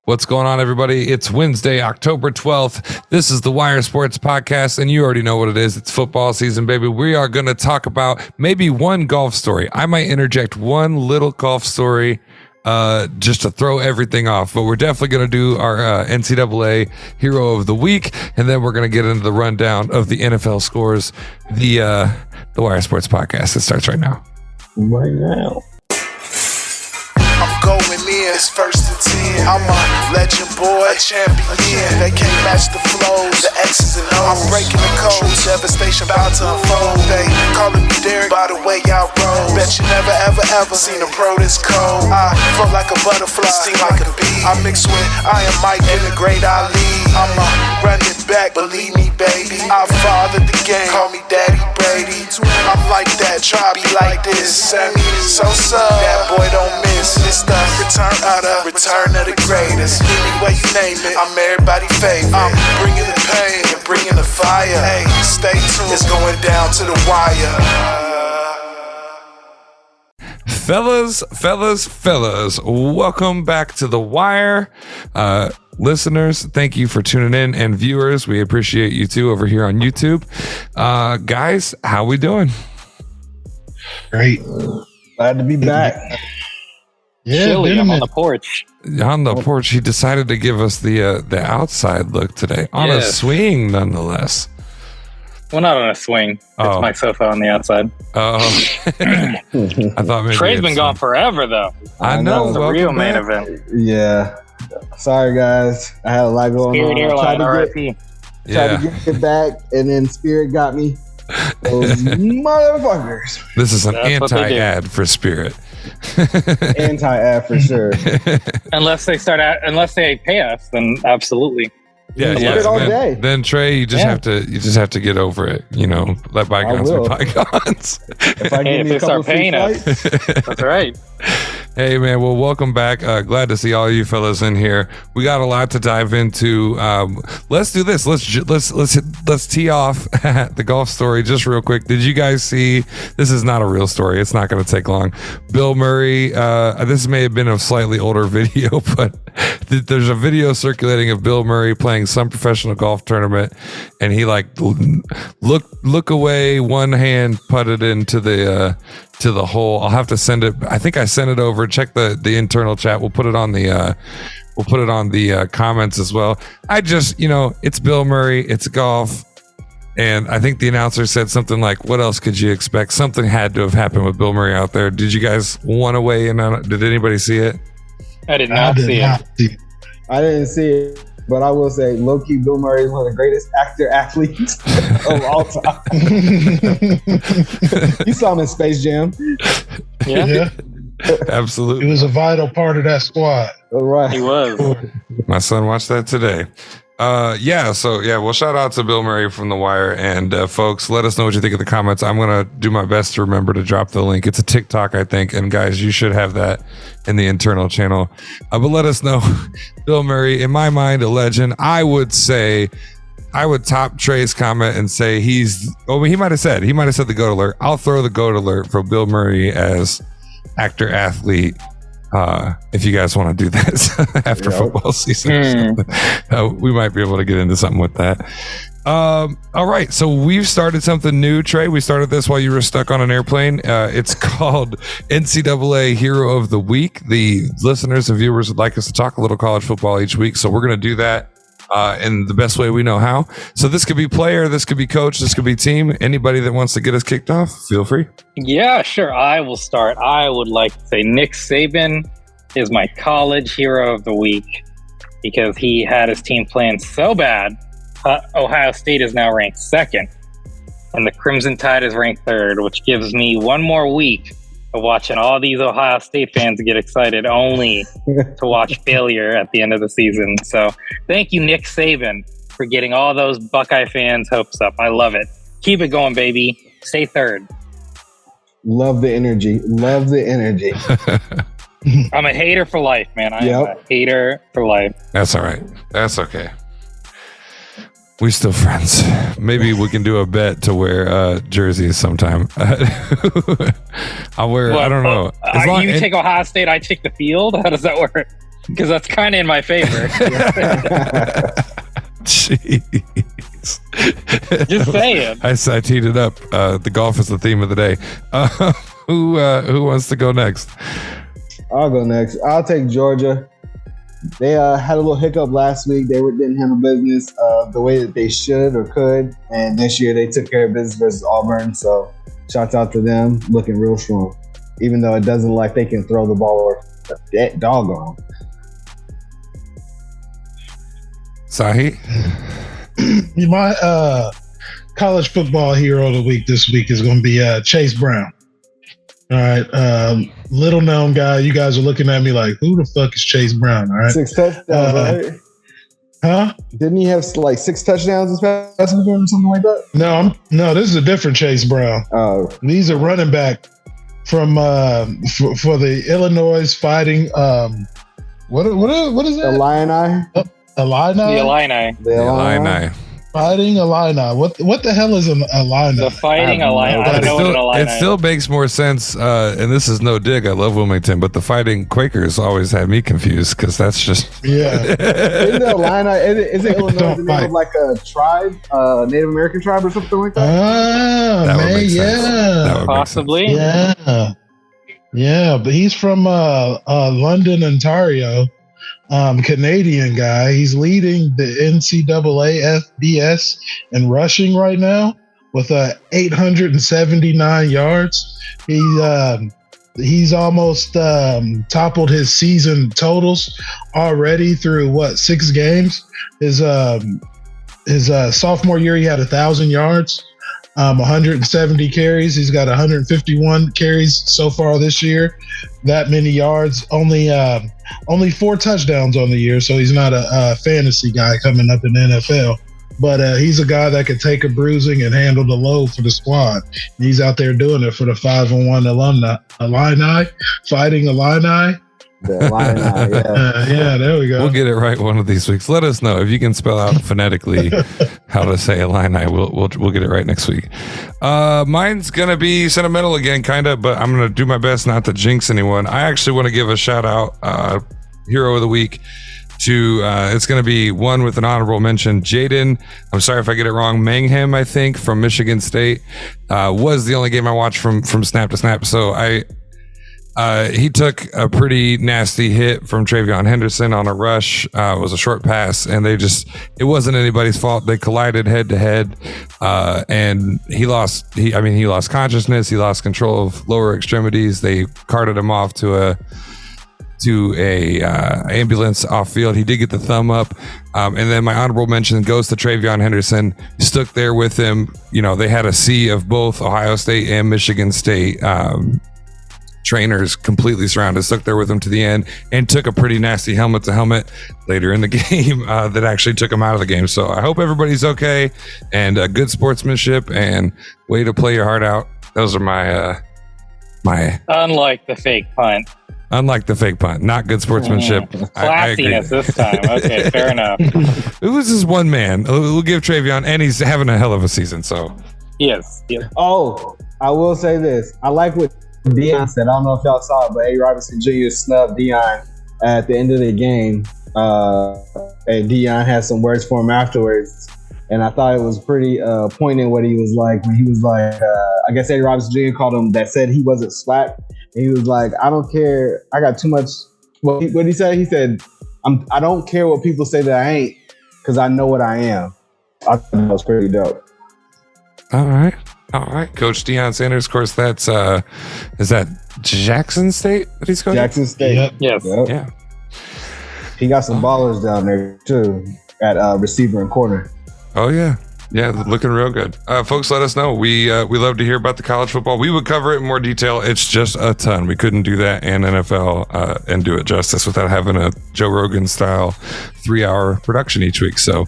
What's going on, everybody? It's Wednesday, October 12th. This is the Wire Sports Podcast, and you already know what it is. It's football season, baby. We are going to talk about maybe one golf story. I might interject one little golf story just to throw everything off, but we're definitely going to do our NCAA Hero of the Week, and then we're going to get into the rundown of the NFL scores. The Wire Sports Podcast. It starts right now. Right now. I'm going in, it's first and 10. I'm a legend boy, a champion. They can't match the flows, the X's and O's. I'm breaking the code, devastation about to unfold. They calling me Derek by the way I roll. Bet you never ever seen a pro this cold. I float like a butterfly, sting like a bee. I mix with Iron Mike and the great Ali. I'ma run it back, believe me, baby. I fathered the game, call me Daddy Brady. I'm like that, try be like this. Sammy Sosa, that boy don't miss. It's the return of the greatest. Any way you name it, I'm everybody's favorite. I'm bringing the pain and bringing the fire. Hey, stay tuned, it's going down to the wire. Fellas, welcome back to The Wire. Listeners, thank you for tuning in, and viewers, we appreciate you too over here on YouTube. Guys, how we doing? Great. Glad to be back. Yeah, chilly. I'm on the porch. On the porch, he decided to give us the outside look today on a swing, nonetheless. Well, not on a swing. It's my sofa on the outside. I thought maybe Trey's been gone forever, though. I know. It's the real main event. Yeah. Sorry, guys. I had a lot going Spirit on. Airline, Tried to get it back, and then Spirit got me. Those motherfuckers. This is an anti-ad for Spirit. Anti-ad for sure. Unless they pay us, then absolutely. Yeah. Then Trey, you just have to get over it. You know, let bygones be bygones. If they start paying us, that's right. Hey man, well, welcome back. Glad to see all you fellas in here. We got a lot to dive into. Let's do this. Let's tee off the golf story just real quick. Did you guys see? This is not a real story. It's not going to take long. Bill Murray. This may have been a slightly older video, but there's a video circulating of Bill Murray playing some professional golf tournament, and he like look away, one hand putted into the hole. I'll have to send it. I think I sent it over. Check the internal chat. We'll put it on the comments as well. I just, it's Bill Murray, it's golf, and I think the announcer said something like, "What else could you expect?" Something had to have happened with Bill Murray out there. Did you guys want to weigh in on it? Did anybody see it? I did not see it. I didn't see it. But I will say, low-key, Bill Murray is one of the greatest actor-athletes of all time. You saw him in Space Jam. Yeah. Absolutely. He was a vital part of that squad. All right. He was. My son watched that today. Well, shout out to Bill Murray from The Wire, and folks, let us know what you think in the comments. I'm gonna do my best to remember to drop the link. It's a TikTok, I think, and guys, you should have that in the internal channel. But let us know. Bill Murray, in my mind, a legend. I would top Trey's comment and say he might have said the GOAT alert. I'll throw the GOAT alert for Bill Murray as actor athlete. If you guys want to do that after football season, we might be able to get into something with that. All right, so we've started something new, Trey. We started this while you were stuck on an airplane. It's called NCAA Hero of the Week. The listeners and viewers would like us to talk a little college football each week, so we're going to do that in the best way we know how. So this could be player, this could be coach, this could be team. Anybody that wants to get us kicked off, feel free. Yeah, sure. I will start. I would like to say Nick Saban is my college hero of the week because he had his team playing so bad. Ohio State is now ranked second, and the Crimson Tide is ranked third, which gives me one more week of watching all these Ohio State fans get excited only to watch failure at the end of the season. So thank you, Nick Saban, for getting all those Buckeye fans' hopes up. I love it. Keep it going, baby. Stay third. Love the energy. I'm a hater for life, man. I'm a hater for life. That's all right. That's okay. We still friends. Maybe we can do a bet to wear jerseys sometime. I'll wear. I don't know. You take Ohio State, I take the field. How does that work? because that's kind of in my favor. Jeez. Just saying. I teed it up. The golf is the theme of the day. Who wants to go next? I'll go next. I'll take Georgia. They had a little hiccup last week. They didn't handle business the way that they should or could. And this year they took care of business versus Auburn. So shouts out to them, looking real strong. Even though it doesn't look like they can throw the ball or that doggone. Sahe? My college football hero of the week this week is going to be Chase Brown. All right. Little known guy. You guys are looking at me like, who the fuck is Chase Brown? All right. 6 touchdowns, right? Huh? Didn't he have like 6 touchdowns this past weekend or something like that? No, this is a different Chase Brown. Oh. He's a running back from for the Illinois Fighting. What is that? Illini? Illini? The Illini. Fighting Illini. What the hell is an Illini? The Fighting Illini. I don't know what an Illini It still makes more sense, and this is no dig. I love Wilmington, but the Fighting Quakers always had me confused because that's just Yeah. Isn't the Illini? Isn't Illinois the name of like a tribe, Native American tribe or something like that? that would Man, make sense. That yeah. would make Possibly. Yeah, but he's from London, Ontario. Canadian guy. He's leading the NCAA FBS in rushing right now with 879 yards. He's almost toppled his season totals already through 6 games. His sophomore year he had 1,000 yards, 170 carries. He's got 151 carries so far this year. That many yards, only 4 touchdowns on the year, so he's not a fantasy guy coming up in the NFL. But he's a guy that could take a bruising and handle the load for the squad. He's out there doing it for the 5-1 Illini, Fighting Illini. The Illini, yeah. Yeah, there we go. We'll get it right one of these weeks. Let us know if you can spell out phonetically how to say Illini. We'll get it right next week. Mine's gonna be sentimental again, kind of, but I'm gonna do my best not to jinx anyone. I actually want to give a shout out, hero of the week, to it's gonna be one with an honorable mention. Jaden, I'm sorry if I get it wrong. Mangum, I think, from Michigan State, was the only game I watched from snap to snap. So he took a pretty nasty hit from Travion Henderson on a rush. It was a short pass, and it wasn't anybody's fault. They collided head to head, and he lost consciousness. He lost control of lower extremities. They carted him off to a ambulance off field. He did get the thumb up. And then my honorable mention goes to Travion Henderson. Stuck there with him. You know, they had a sea of both Ohio State and Michigan State trainers completely surrounded, stuck there with him to the end, and took a pretty nasty helmet to helmet later in the game that actually took him out of the game. So I hope everybody's okay, and good sportsmanship and way to play your heart out. Those are my Unlike the fake punt. Unlike the fake punt, not good sportsmanship. I agree. Classiness this time. Okay, fair enough. It was just one man. We'll give Travion, and he's having a hell of a season. So Yes. Oh, I will say this. I like what Deion said. I don't know if y'all saw it, but A. Robinson Jr. snubbed Deion at the end of the game. And Deion had some words for him afterwards. And I thought it was pretty poignant what he was like when he was like, I guess A. Robinson Jr. called him that said he wasn't slack. And he was like, I don't care. I got too much. What did he say? He said, I don't care what people say that I ain't, because I know what I am. I thought that was pretty dope. All right. Coach Deion Sanders, of course, that's is that Jackson State that he's coaching? Jackson State. Yep. Yes. Yep. Yeah. He got some ballers down there too at receiver and corner. Oh yeah. Yeah, looking real good. Folks, let us know. We love to hear about the college football. We would cover it in more detail. It's just a ton. We couldn't do that in NFL and do it justice without having a Joe Rogan style 3-hour production each week. So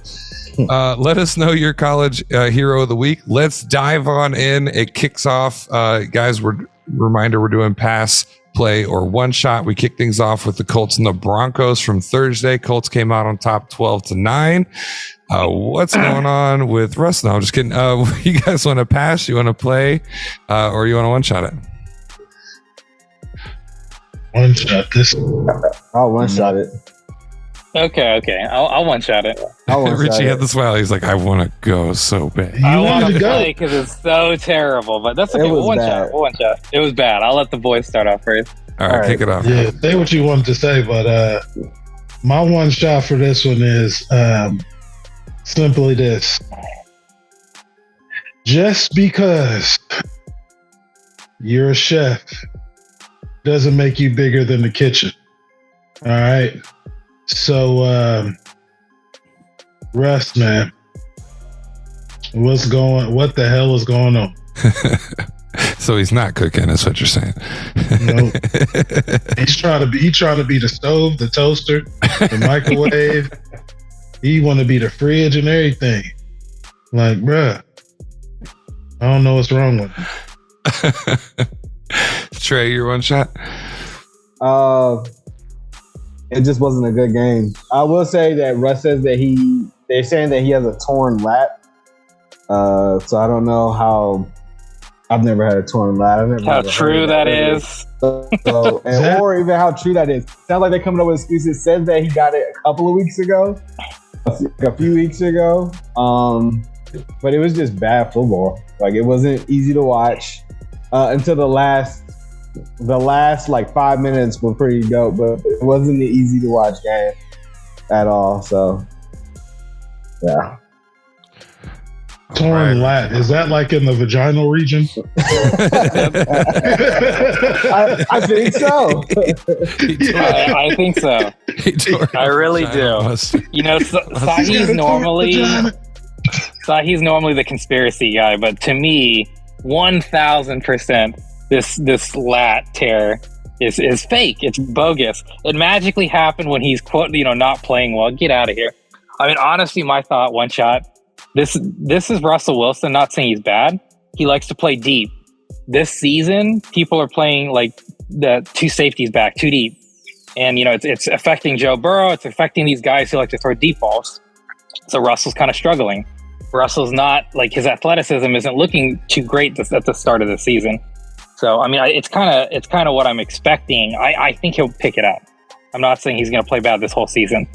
let us know your college hero of the week. Let's dive on in. It kicks off. Guys, reminder, we're doing pass, play, or one shot. We kick things off with the Colts and the Broncos from Thursday. Colts came out on top 12-9. What's going on with Russ? No, I'm just kidding. You guys want to pass? You want to play? Or you want to one shot it? One shot this. I'll one shot it. Okay. I'll one shot it. Richie had the smile. He's like, I want to go so bad. I You want wanted to to go. play because it's so terrible, but that's okay. It was We'll bad. one shot. It was bad. I'll let the boys start off first. All right, All kick it off. Yeah, say what you wanted to say, but my one shot for this one is simply this. Just because you're a chef doesn't make you bigger than the kitchen. All right. So, Russ, man, what the hell is going on? So he's not cooking, is what you're saying. No. He's trying to be the stove, the toaster, the microwave. He want to be the fridge and everything. Like, bruh, I don't know what's wrong with him. Trey, your one shot? It just wasn't a good game. I will say that Russ says that they're saying that he has a torn lat. So I don't know how. I've never had a torn lat. I've never How had true that is. or even how true that is. Sounds like they're coming up with excuses. It says that he got it a couple of weeks ago, a few weeks ago. But it was just bad football. Like, it wasn't easy to watch until the last like 5 minutes were pretty dope, but it wasn't an easy to watch game at all. So, yeah. Torn lat. Is that like in the vaginal region? I think so. I think so. I really do. You know, Sahe's normally the conspiracy guy, but to me, 1,000%, this lat tear is fake. It's bogus. It magically happened when he's not playing well. Get out of here. I mean, honestly, my thought, one shot. This is Russell Wilson. Not saying he's bad. He likes to play deep. This season, people are playing like the two safeties back, too deep, and it's affecting Joe Burrow. It's affecting these guys who like to throw deep balls. So Russell's kind of struggling. Russell's not, like, his athleticism isn't looking too great at the start of the season. So I mean, it's kind of what I'm expecting. I think he'll pick it up. I'm not saying he's going to play bad this whole season,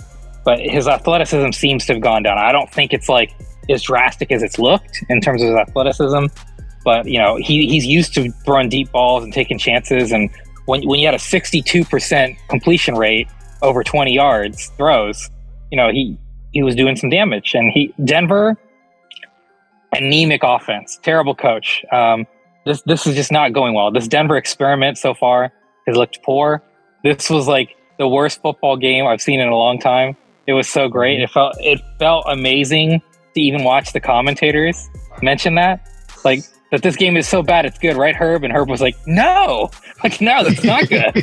but his athleticism seems to have gone down. I don't think it's like as drastic as it's looked in terms of his athleticism, but he's used to throwing deep balls and taking chances. And when you had a 62% completion rate over 20 yards throws, he was doing some damage. And Denver, anemic offense, terrible coach. This is just not going well. This Denver experiment so far has looked poor. This was like the worst football game I've seen in a long time. It was so great. It felt amazing to even watch the commentators mention that. Like, that this game is so bad it's good, right, Herb? And Herb was like, no, that's not good.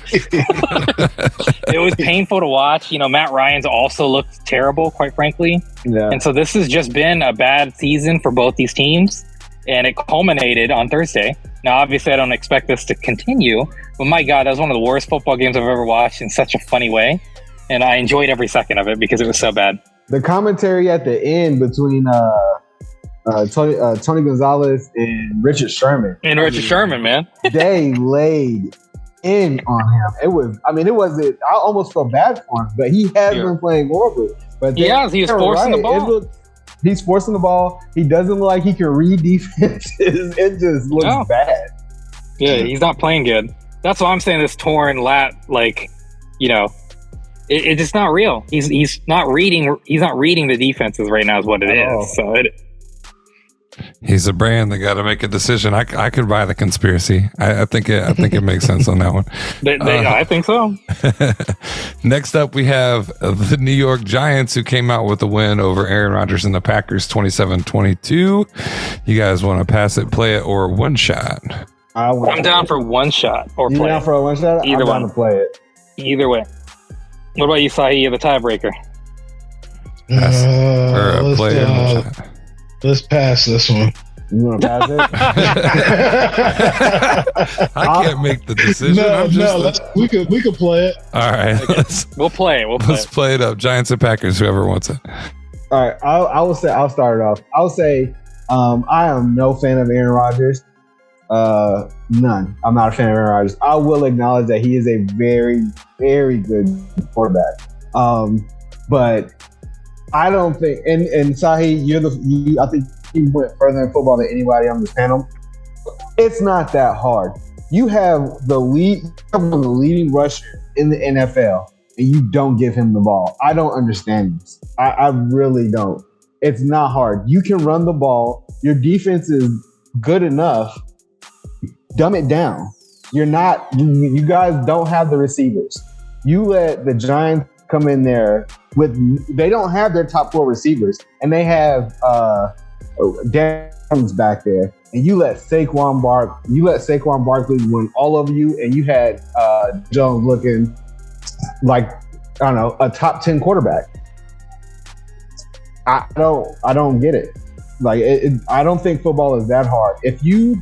It was painful to watch. Matt Ryan's also looked terrible, quite frankly. Yeah. And so this has just been a bad season for both these teams, and it culminated on Thursday. Now, obviously, I don't expect this to continue, but my God, that was one of the worst football games I've ever watched in such a funny way, and I enjoyed every second of it because it was so bad. The commentary at the end between Tony Gonzalez and Richard Sherman. Sherman, man. They laid in on him. It wasn't, I almost felt bad for him, but he has been playing horribly. But he was forcing the ball. He's forcing the ball. He doesn't look like he can read defenses. It just looks bad. Yeah, he's not playing good. That's why I'm saying this torn lat, like, it's just not real. He's not reading the defenses right now is what it is. So he's a brand that got to make a decision. I could buy the conspiracy. I think it makes sense on that one. I think so. Next up, we have the New York Giants, who came out with a win over Aaron Rodgers and the Packers 27-22. You guys want to pass it, play it, or one shot? I'm down for one shot or play. You down for a one shot? Either I'm one. down to play it. Either way. What about you, Sahe, the tiebreaker? Let's pass this one. You want to pass it? I can't make the decision. We could play it. All right, we'll play it. Let's play it up. Giants and Packers, whoever wants it. All right, I'll start it off. I'll say I am no fan of Aaron Rodgers. None. I'm not a fan of Aaron Rodgers. I will acknowledge that he is a very, very good quarterback. But I don't think, and Sahe, I think you went further in football than anybody on this panel. It's not that hard. You have the leading rusher in the NFL, and you don't give him the ball. I don't understand this. I really don't. It's not hard. You can run the ball. Your defense is good enough. Dumb it down. You guys don't have the receivers. You let the Giants come in there they don't have their top 4 receivers, and they have Downs back there, and you let Saquon Barkley win all over you, and you had Jones looking like, I don't know, a top 10 quarterback. I don't get it. Like, I don't think football is that hard. If you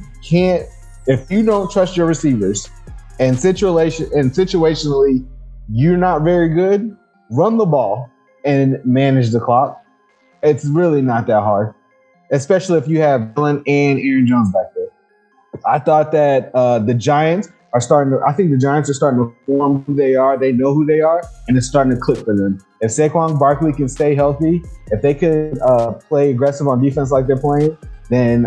don't trust your receivers and situationally you're not very good, run the ball and manage the clock. It's really not that hard, especially if you have Allen and Aaron Jones back there. I thought that the Giants are starting to form who they are. They know who they are, and it's starting to click for them. If Saquon Barkley can stay healthy, if they can play aggressive on defense like they're playing, then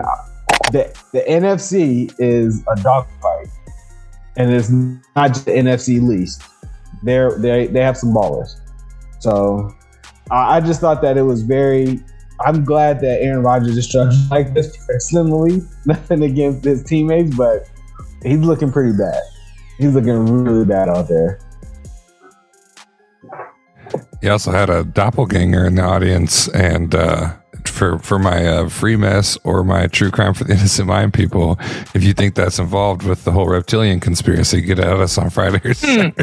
the NFC is a dogfight, and it's not just the NFC least. They have some ballers. So I just thought that it was I'm glad that Aaron Rodgers is struggling like this personally. Nothing against his teammates, but he's looking pretty bad. He's looking really bad out there. He also had a doppelganger in the audience, and for my free mess or my true crime for the innocent mind people, if you think that's involved with the whole reptilian conspiracy, get at us on Friday or Saturday.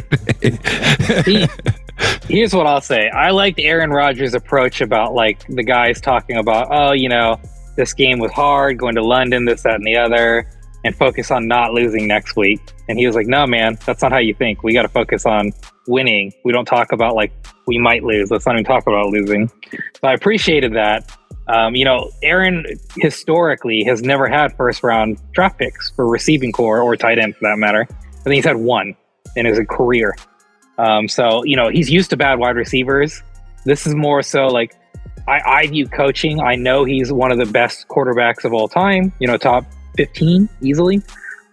Here's what I'll say. I liked Aaron Rodgers' approach about, like, the guys talking about, this game was hard, going to London, this, that, and the other, and focus on not losing next week. And he was like, no, man, that's not how you think. We got to focus on winning. We don't talk about, like, we might lose. Let's not even talk about losing. So I appreciated that. Aaron historically has never had first round draft picks for receiving core or tight end for that matter. I think he's had one in his career. So he's used to bad wide receivers. This is more so like, I view coaching. I know he's one of the best quarterbacks of all time, top 15 easily.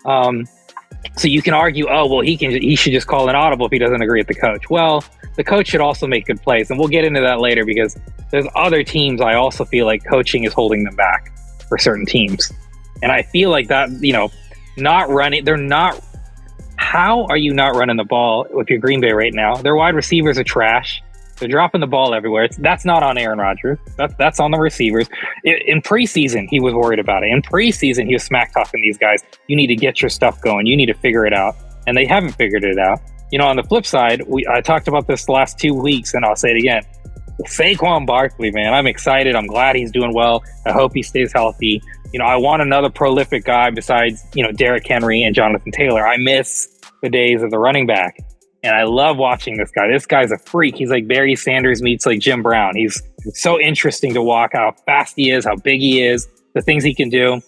So you can argue, he should just call an audible if he doesn't agree with the coach. Well, the coach should also make good plays, and we'll get into that later because there's other teams I also feel like coaching is holding them back for certain teams. And I feel like that, not running, how are you not running the ball with your Green Bay right now? Their wide receivers are trash. They're dropping the ball everywhere. That's not on Aaron Rodgers. That's on the receivers. In preseason, he was worried about it. In preseason, he was smack talking these guys. You need to get your stuff going. You need to figure it out. And they haven't figured it out. On the flip side, I talked about this the last 2 weeks, and I'll say it again. Saquon Barkley, man, I'm excited. I'm glad he's doing well. I hope he stays healthy. I want another prolific guy besides, Derrick Henry and Jonathan Taylor. I miss the days of the running back. And I love watching this guy. This guy's a freak. He's like Barry Sanders meets like Jim Brown. He's so interesting to watch how fast he is, how big he is, the things he can do.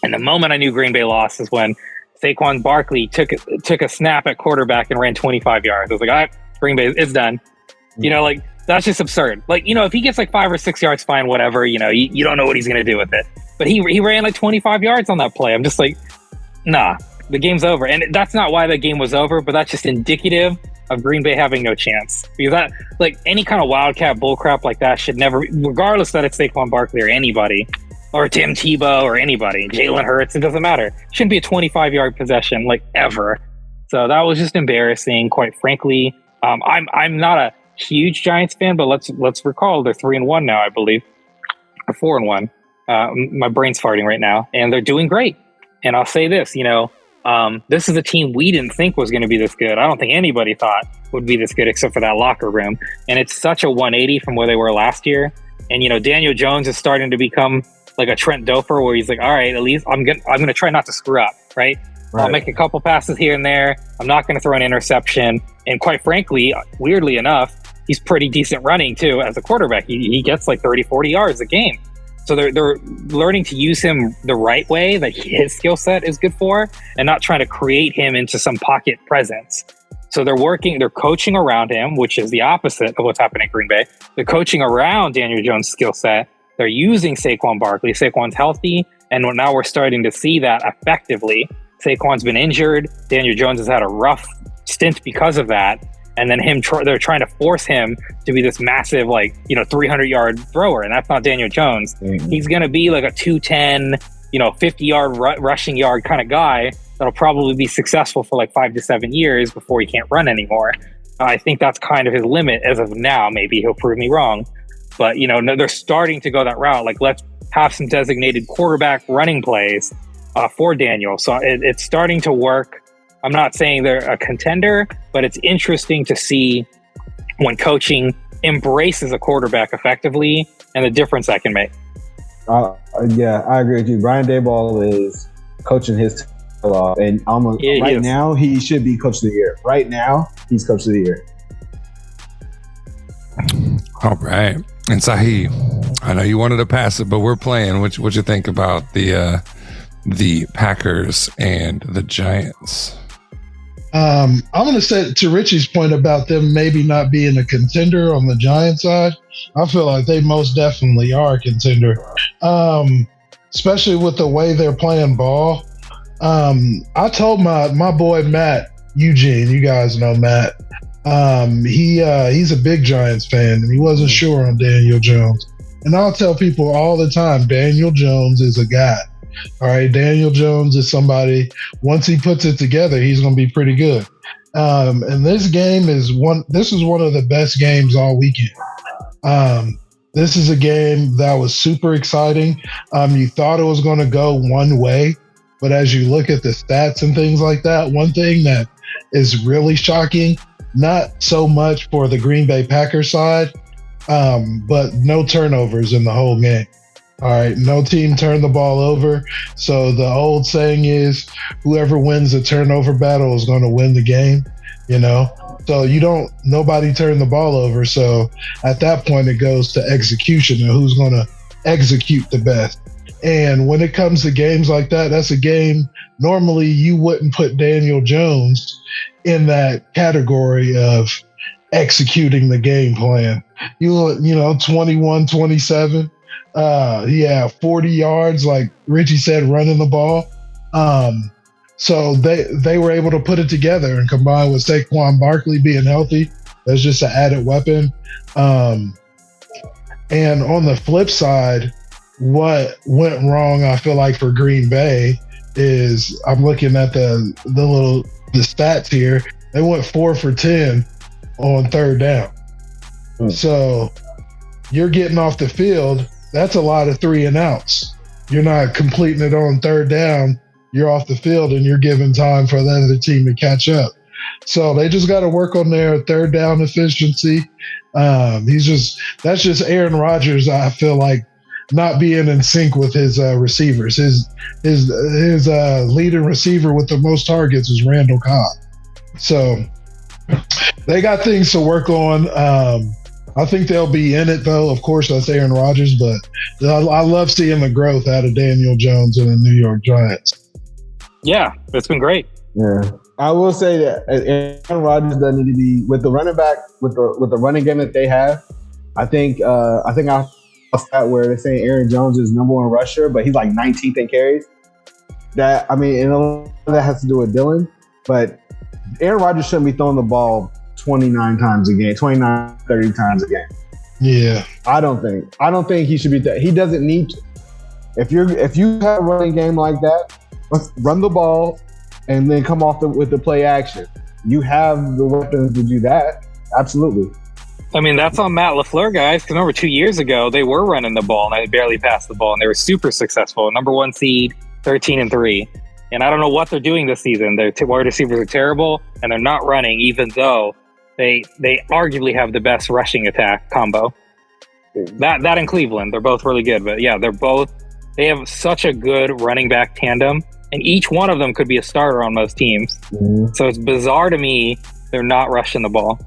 And the moment I knew Green Bay lost is when Saquon Barkley took a snap at quarterback and ran 25 yards. I was like, all right, Green Bay, it's done. That's just absurd. If he gets like 5 or 6 yards, fine, whatever. You don't know what he's going to do with it. But he ran like 25 yards on that play. I'm just like, nah. The game's over. And that's not why the game was over, but that's just indicative of Green Bay having no chance. Because that, like, any kind of wildcat bullcrap like that should never, regardless that it's Saquon Barkley or anybody, or Tim Tebow or anybody, Jalen Hurts, it doesn't matter. It shouldn't be a 25-yard possession, like, ever. So that was just embarrassing, quite frankly. I'm not a huge Giants fan, but let's recall they're 3-1 now, I believe, or 4-1. My brain's farting right now, and they're doing great. And I'll say this, this is a team we didn't think was going to be this good. I don't think anybody thought would be this good except for that locker room. And it's such a 180 from where they were last year. And, Daniel Jones is starting to become like a Trent Dilfer where he's like, all right, at least I'm going to try not to screw up, right? I'll make a couple passes here and there. I'm not going to throw an interception. And quite frankly, weirdly enough, he's pretty decent running too as a quarterback. He gets like 30, 40 yards a game. So they're learning to use him the right way that his skill set is good for, and not trying to create him into some pocket presence. So they're coaching around him, which is the opposite of what's happening in Green Bay. They're coaching around Daniel Jones' skill set. They're using Saquon Barkley. Saquon's healthy, and now we're starting to see that effectively. Saquon's been injured. Daniel Jones has had a rough stint because of that. And then they're trying to force him to be this massive, 300-yard thrower, and that's not Daniel Jones. Mm-hmm. He's going to be like a 210, 50-yard rushing yard kind of guy that'll probably be successful for like 5 to 7 years before he can't run anymore. I think that's kind of his limit as of now. Maybe he'll prove me wrong, but they're starting to go that route. Like, let's have some designated quarterback running plays for Daniel. So it's starting to work. I'm not saying they're a contender, but it's interesting to see when coaching embraces a quarterback effectively and the difference that can make. Yeah, I agree with you. Brian Daboll is coaching his tail off, and now he should be coach of the year. Right now, he's coach of the year. All right. And Sahe, I know you wanted to pass it, but we're playing. What you think about the Packers and the Giants? I'm going to say, to Richie's point about them maybe not being a contender on the Giants side, I feel like they most definitely are a contender, especially with the way they're playing ball. I told my boy Matt Eugene, you guys know Matt, he's a big Giants fan, and he wasn't sure on Daniel Jones. And I'll tell people all the time, Daniel Jones is a guy. All right, Daniel Jones is somebody, once he puts it together, he's going to be pretty good. And this game is one of the best games all weekend. This is a game that was super exciting. You thought it was going to go one way, but as you look at the stats and things like that, one thing that is really shocking, not so much for the Green Bay Packers side, but no turnovers in the whole game. All right, no team turned the ball over. So the old saying is, whoever wins the turnover battle is going to win the game, So nobody turned the ball over. So at that point, it goes to execution and who's going to execute the best. And when it comes to games like that, that's a game normally you wouldn't put Daniel Jones in that category of executing the game plan. 21-27. He had 40 yards, like Richie said, running the ball. So they were able to put it together, and combined with Saquon Barkley being healthy, that's just an added weapon. And on the flip side, what went wrong, I feel like, for Green Bay is, I'm looking at the stats here. They went 4 for 10 on third down. So you're getting off the field. That's a lot of 3 and outs. You're not completing it on third down. You're off the field and you're giving time for the other team to catch up. So they just got to work on their third down efficiency. That's just Aaron Rodgers, I feel like, not being in sync with his receivers. His leading receiver with the most targets is Randall Cobb. So they got things to work on. I think they'll be in it, though. Of course, that's Aaron Rodgers, but I love seeing the growth out of Daniel Jones and the New York Giants. Yeah, it's been great. Yeah, I will say that Aaron Rodgers doesn't need to be with the running back with the running game that they have. I think I saw a stat where they're saying Aaron Jones is number 1 rusher, but he's like 19th in carries. And a lot of that has to do with Dylan, but Aaron Rodgers shouldn't be throwing the ball 29 times a game, 29, 30 times a game. Yeah. I don't think he should be that. He doesn't need to. If you have a running game like that, let's run the ball and then come off with the play action. You have the weapons to do that. Absolutely. I mean, that's on Matt LaFleur, guys, because remember 2 years ago, they were running the ball and they barely passed the ball and they were super successful. Number 1 seed, 13-3. And I don't know what they're doing this season. Their wide receivers are terrible and they're not running, even though they arguably have the best rushing attack combo. That in Cleveland, they're both really good. But yeah, they have such a good running back tandem, and each one of them could be a starter on most teams. Mm-hmm. So it's bizarre to me they're not rushing the ball.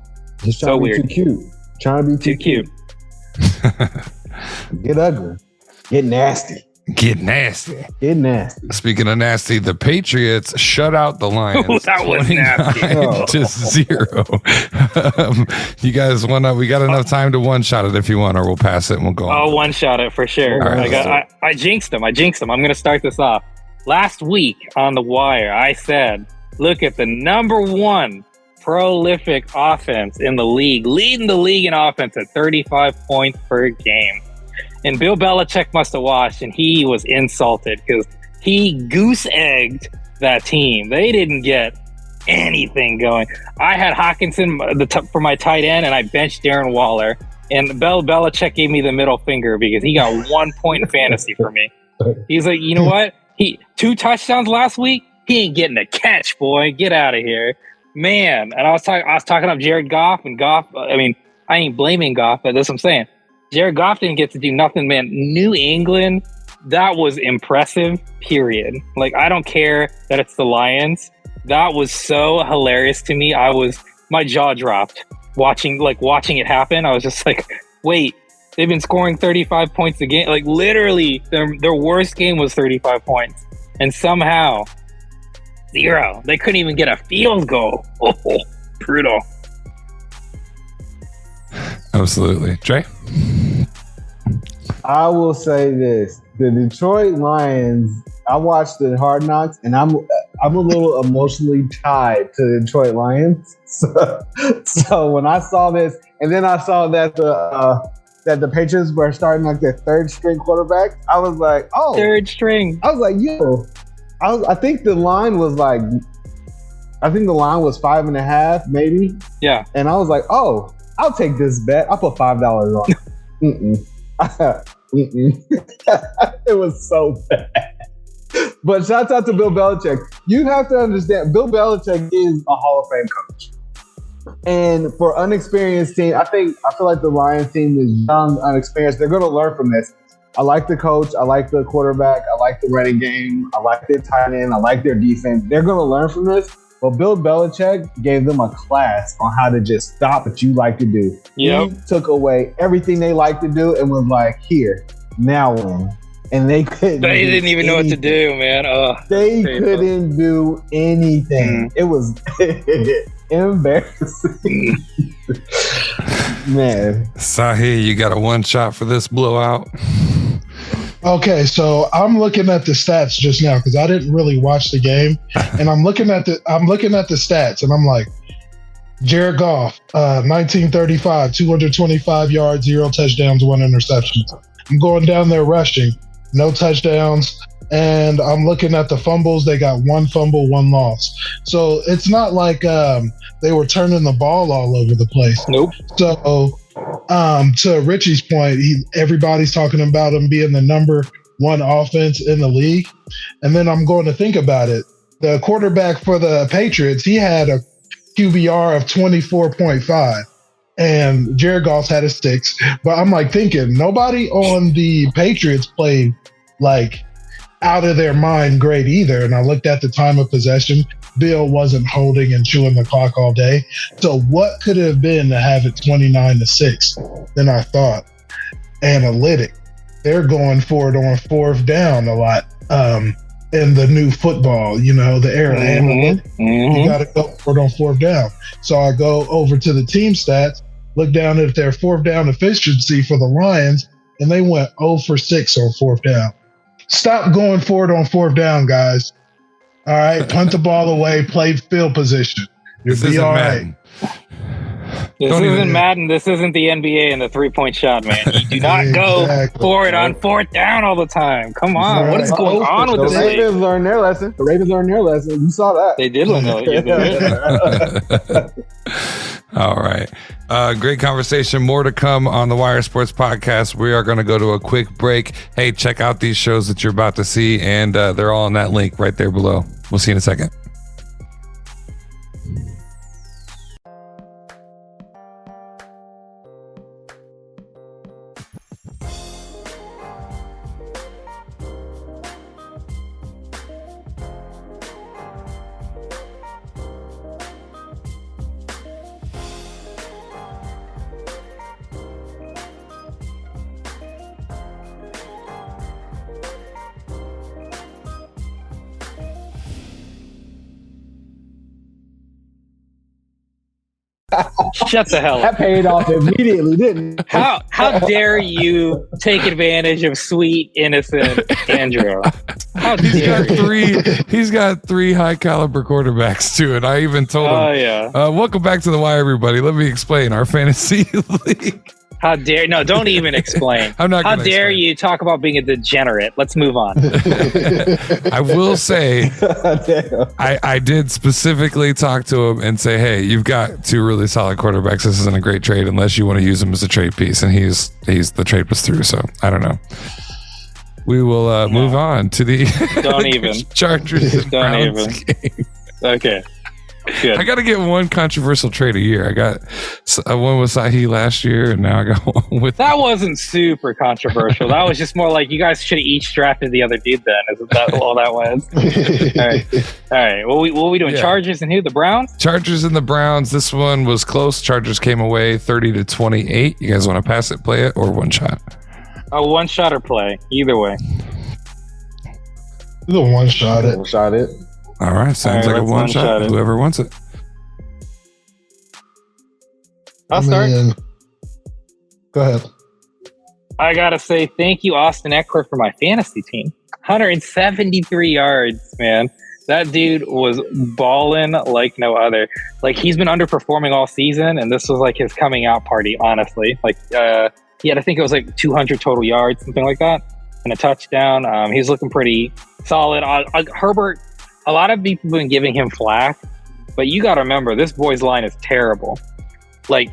Just trying to be weird. Too cute. Trying to be too cute. Get ugly. Get nasty. Get nasty. Get nasty. Speaking of nasty, the Patriots shut out the Lions. Ooh, that was 29-0. You guys want to? We got enough time to one shot it if you want, or we'll pass it and we'll go on. I'll one shot it for sure. All right, I jinxed him. I'm going to start this off. Last week on The Wire, I said, look at the number one prolific offense in the league, leading the league in offense at 35 points per game. And Bill Belichick must have watched, and he was insulted because he goose-egged that team. They didn't get anything going. I had Hawkinson for my tight end, and I benched Darren Waller. And Bill Belichick gave me the middle finger because he got 1 point in fantasy for me. He's like, you know what? 2 touchdowns last week. He ain't getting a catch, boy. Get out of here, man. And I was talking up Jared Goff, and Goff. I mean, I ain't blaming Goff, but that's what I'm saying. Jared Goff didn't get to do nothing, man. New England, that was impressive, period. Like, I don't care that it's the Lions. That was so hilarious to me. My jaw dropped watching it happen. I was just like, wait, they've been scoring 35 points a game. Like, literally, their worst game was 35 points. And somehow, 0. They couldn't even get a field goal. Oh, brutal. Absolutely. Trey? I will say this: the Detroit Lions. I watched the Hard Knocks, and I'm a little emotionally tied to the Detroit Lions. So when I saw this, and then I saw that the Patriots were starting like their third string quarterback, I was like, oh, third string. I was like, yo, I think the line was 5.5, maybe. Yeah. And I was like, oh, I'll take this bet. I'll put $5 on it. It was so bad. But shouts out to Bill Belichick. You have to understand, Bill Belichick is a Hall of Fame coach. And for unexperienced team, I feel like the Lions team is young, unexperienced. They're going to learn from this. I like the coach. I like the quarterback. I like the running game. I like their tight end. I like their defense. They're going to learn from this. But Bill Belichick gave them a class on how to just stop what you like to do. Yep. He took away everything they like to do and was like, here, now win. And they couldn't. They didn't even know what to do, man. They couldn't do anything. It was embarrassing. Man. Sahe, you got a one shot for this blowout? Okay, so I'm looking at the stats just now because I didn't really watch the game, and I'm looking at the stats, and I'm like, Jared Goff, 1935, 225 yards, 0 touchdowns, 1 interception. I'm going down there rushing, no touchdowns, and I'm looking at the fumbles. They got 1 fumble, 1 loss. So it's not like they were turning the ball all over the place. Nope. So to Richie's point, everybody's talking about him being the number 1 offense in the league. And then I'm going to think about it. The quarterback for the Patriots, he had a QBR of 24.5. And Jared Goff had a 6. But I'm like thinking, nobody on the Patriots played like out of their mind great either. And I looked at the time of possession. Bill wasn't holding and chewing the clock all day. So what could it have been to have it 29-6? Then I thought, analytic. They're going for it on 4th down a lot in the new football, the era. Analytic. You got to go for it on 4th down. So I go over to the team stats, look down at their 4th down efficiency for the Lions, and they went 0 for 6 on 4th down. Stop going for it on 4th down, guys. All right, punt the ball away, play field position. You'll be all right. This isn't Madden. This isn't the NBA and the 3-point shot, man. You do not go for it on 4th down all the time. Come on. What is going on with this The Ravens learned their lesson. You saw that. They did learn that. All right. Great conversation. More to come on the Wire Sports Podcast. We are going to go to a quick break. Hey, check out these shows that you're about to see, and they're all in that link right there below. We'll see you in a second. Shut the hell That up. paid off immediately, didn't it? How dare you take advantage of sweet, innocent Andrew? How dare you? He's got three high caliber quarterbacks too, and I even told him, Oh, yeah. welcome back to the Wire, everybody. Let me explain our fantasy league. How dare no, don't even explain. I'm not How gonna dare explain. you talk about being a degenerate? Let's move on. I will say, Damn. I did specifically talk to him and say, hey, you've got two really solid quarterbacks. This isn't a great trade unless you want to use him as a trade piece. And he's the trade was through. So I don't know. We will move on to the Don't even. Chargers and Don't Browns even. game. Okay. Good. I got to get one controversial trade a year. I got one with Sahe last year, and now I got one with. That wasn't super controversial. That was just more like you guys should have each drafted the other dude then. Isn't that all that was? All right. What we doing? Yeah. Chargers and who? The Browns? Chargers and the Browns. This one was close. Chargers came away 30-28. You guys want to pass it, play it, or one shot? A one shot or play. Either way. The one shot it. Shot it. All right. Sounds All right, like a let's one shot. one-shot it. Whoever wants it. I'll start. Go ahead. I gotta say thank you, Austin Eckler, for my fantasy team. 173 yards, man. That dude was balling like no other. Like, he's been underperforming all season, and this was like his coming out party, honestly. Like, he had, I think it was like 200 total yards, something like that, and a touchdown. He's looking pretty solid. Herbert, a lot of people have been giving him flack, but you got to remember, this boy's line is terrible. Like,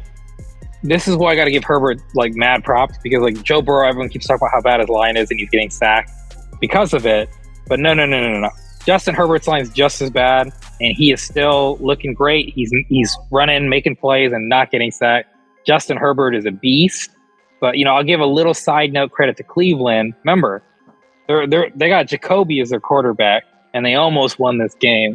this is why I got to give Herbert like mad props, because like Joe Burrow, everyone keeps talking about how bad his line is and he's getting sacked because of it. But no. Justin Herbert's line is just as bad, and he is still looking great. He's running, making plays, and not getting sacked. Justin Herbert is a beast. But I'll give a little side note credit to Cleveland. Remember, they got Jacoby as their quarterback, and they almost won this game.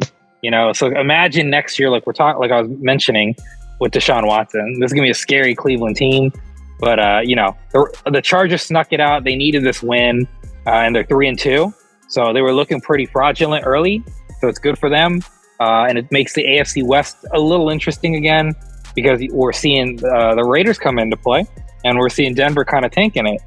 So imagine next year, like like I was mentioning, with Deshaun Watson. This is gonna be a scary Cleveland team. But the Chargers snuck it out. They needed this win, and they're 3-2. So they were looking pretty fraudulent early. So it's good for them, and it makes the AFC West a little interesting again, because we're seeing the Raiders come into play, and we're seeing Denver kind of tanking it.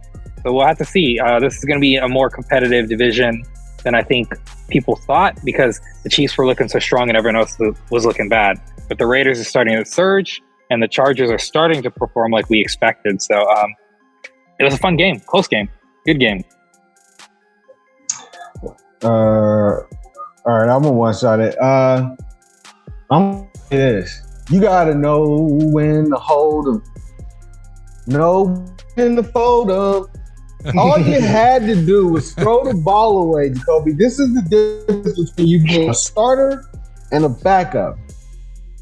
So we'll have to see. This is going to be a more competitive division than I think people thought, because the Chiefs were looking so strong and everyone else was looking bad. But the Raiders are starting to surge, and the Chargers are starting to perform like we expected. So it was a fun game, close game, good game. All right, I'm gonna one shot it. I'm gonna say this. You gotta know when to hold them, know when to fold them. All you had to do was throw the ball away, Jacoby. This is the difference between you being a starter and a backup.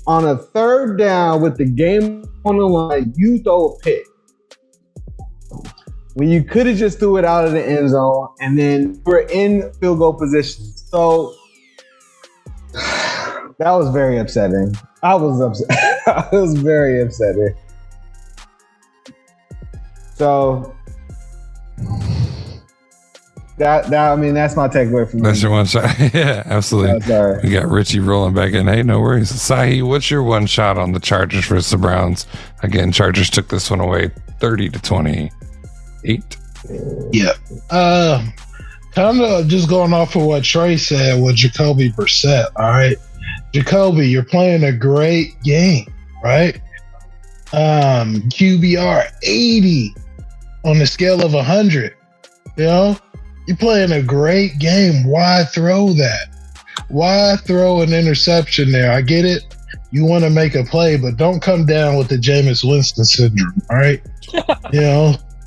On a third down with the game on the line, you throw a pick. When you could have just threw it out of the end zone, and then we're in field goal position. So that was very upsetting. I was upset. I was very upsetting. So that's my takeaway from That's your one shot. Yeah, absolutely. Sorry. We got Richie rolling back in. Hey, no worries. Sahe, what's your one shot on the Chargers versus the Browns? Again, Chargers took this one away 30-28. Yeah. Kind of just going off of what Trey said with Jacoby Brissett. All right. Jacoby, you're playing a great game, right? QBR 80 on the scale of 100. You're playing a great game. Why throw that? Why throw an interception there? I get it. You want to make a play, but don't come down with the Jameis Winston syndrome, all right?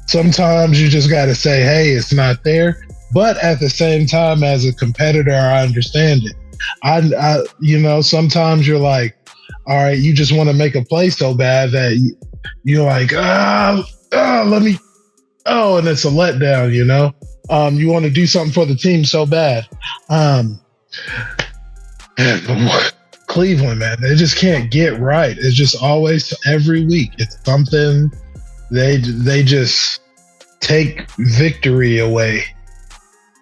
Sometimes you just got to say, hey, it's not there. But at the same time, as a competitor, I understand it. I sometimes you're like, all right, you just want to make a play so bad that you're like, and it's a letdown, you want to do something for the team so bad. Cleveland, man, they just can't get right. It's just always every week. It's something they just take victory away.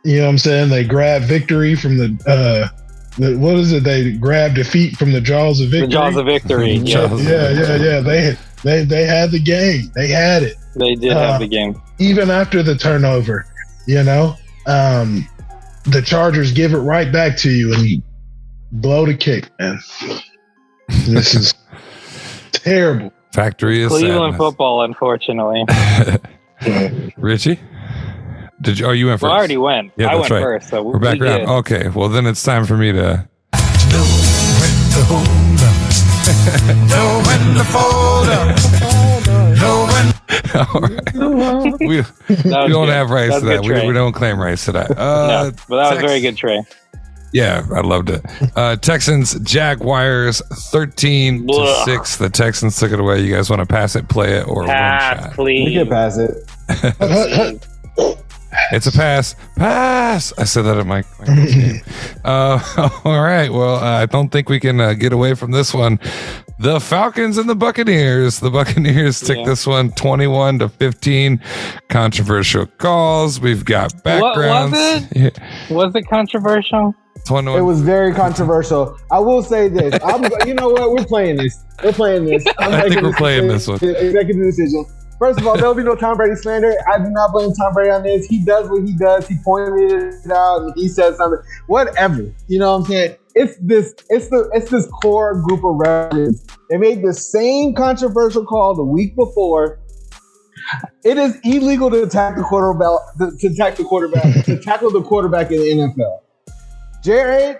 You know what I'm saying? They grab victory from the what is it? They grabbed defeat from the jaws of victory. The jaws of victory. Yeah. They had the game. They had it. They did have the game. Even after the turnover, the Chargers give it right back to you and you blow the kick, man. This is terrible. Factory is Cleveland sadness. football, unfortunately. Richie? Oh, you went first. Well, I already went. Yeah, I that's went right. first. So We're back around. Okay, well then it's time for me to Know when to fold up. Know when. All right. We don't have rights to that. We don't claim rights to that. No, but that was very good, Trey. Yeah, I loved it. Texans, Jaguars, 13-6. The Texans took it away. You guys want to pass it, play it, or Pass, one shot? please. We can pass it. It's a pass. Pass. I said that at my game. All right. Well, I don't think we can get away from this one. The Falcons and the Buccaneers. The Buccaneers took this one 21-15. Controversial calls. We've got backgrounds. Was it controversial? 21. It was very controversial. I will say this. You know what? We're playing this. I think we're playing this one. Executive decision. First of all, there'll be no Tom Brady slander. I do not blame Tom Brady on this. He does what he does. He pointed it out and he said something. Whatever. You know what I'm saying? It's this core group of residents. They made the same controversial call the week before. It is illegal to attack the quarterback, to tackle the quarterback in the NFL. Jared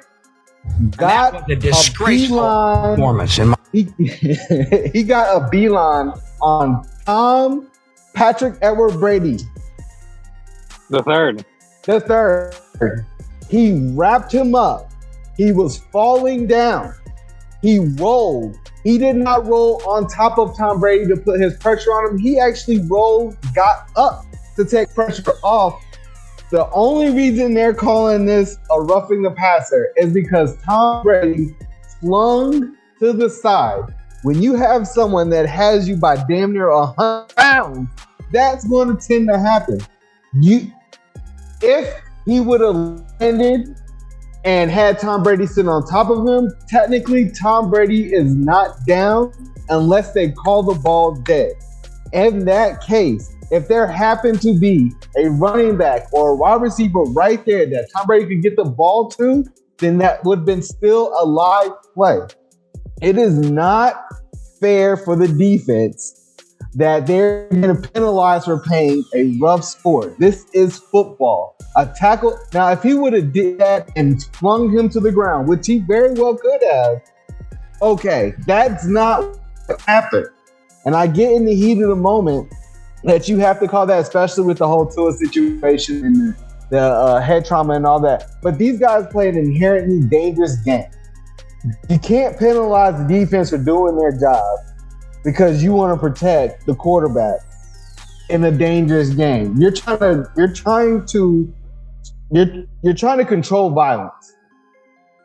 got a disgraceful performance. He got a beeline on Patrick Edward Brady. The third. He wrapped him up. He was falling down. He rolled. He did not roll on top of Tom Brady to put his pressure on him. He actually rolled, got up to take pressure off. The only reason they're calling this a roughing the passer is because Tom Brady flung to the side. When you have someone that has you by damn near 100 pounds, that's going to tend to happen. If he would have landed and had Tom Brady sitting on top of him, technically Tom Brady is not down unless they call the ball dead. In that case, if there happened to be a running back or a wide receiver right there that Tom Brady could get the ball to, then that would have been still a live play. It is not fair for the defense that they're going to penalize for playing a rough sport. This is football. A tackle. Now, if he would have did that and flung him to the ground, which he very well could have, okay, that's not what happened. And I get in the heat of the moment that you have to call that, especially with the whole Tua situation and the head trauma and all that. But these guys play an inherently dangerous game. You can't penalize the defense for doing their job because you want to protect the quarterback in a dangerous game. You're trying to control violence,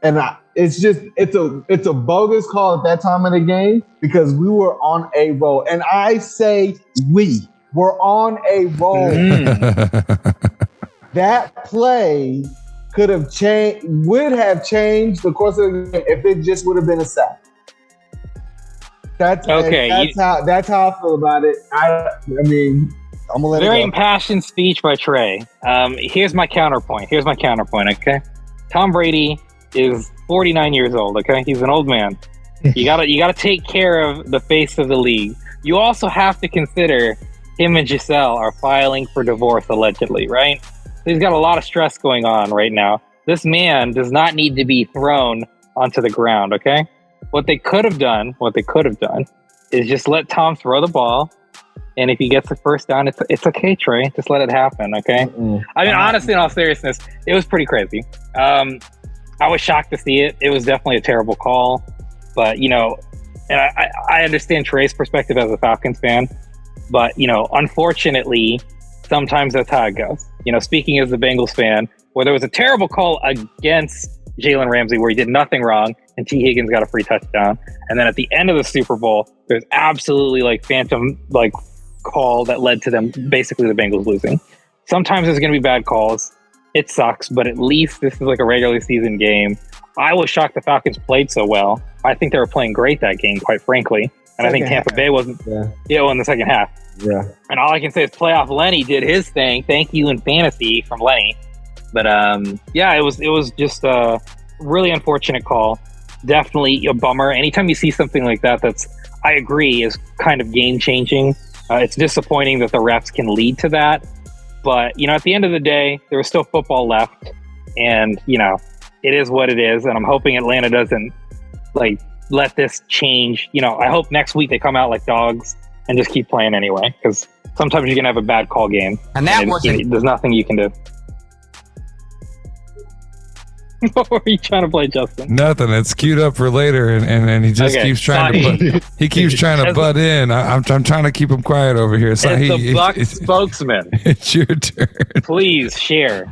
and it's a bogus call at that time of the game because we were on a roll, and I say we were on a roll. That play would have changed the course of the game if it just would have been a sack. That's okay. That's how I feel about it. I mean, I'm gonna let Very it go. impassioned speech by Trey. Here's my counterpoint. Okay, Tom Brady is 49 years old. Okay, he's an old man. You gotta take care of the face of the league. You also have to consider him and Giselle are filing for divorce allegedly, right? He's got a lot of stress going on right now. This man does not need to be thrown onto the ground, okay? What they could have done is just let Tom throw the ball, and if he gets the first down, it's okay, Trey. Just let it happen, okay? I mean, honestly, in all seriousness, it was pretty crazy. I was shocked to see it. It was definitely a terrible call, but, and I understand Trey's perspective as a Falcons fan, but, unfortunately, sometimes that's how it goes. Speaking as a Bengals fan, where there was a terrible call against Jalen Ramsey where he did nothing wrong and T. Higgins got a free touchdown. And then at the end of the Super Bowl, there's absolutely phantom call that led to them basically the Bengals losing. Sometimes there's going to be bad calls. It sucks, but at least this is a regular season game. I was shocked the Falcons played so well. I think they were playing great that game, quite frankly. And I think Tampa Bay wasn't. Yeah, in the second half. Yeah. And all I can say is playoff Lenny did his thing. Thank you in fantasy from Lenny. But it was just a really unfortunate call. Definitely a bummer. Anytime you see something like that, I agree, is kind of game changing. It's disappointing that the refs can lead to that. But, at the end of the day, there was still football left. And, it is what it is. And I'm hoping Atlanta doesn't let this change. I hope next week they come out like dogs and just keep playing anyway. Because sometimes you're going to have a bad call game. And that wasn't... There's nothing you can do. What were you trying to play, Justin? Nothing. It's queued up for later, and he just keeps trying to butt in. I'm trying to keep him quiet over here. Sahe, it's the Bucs spokesman. It's your turn. Please share.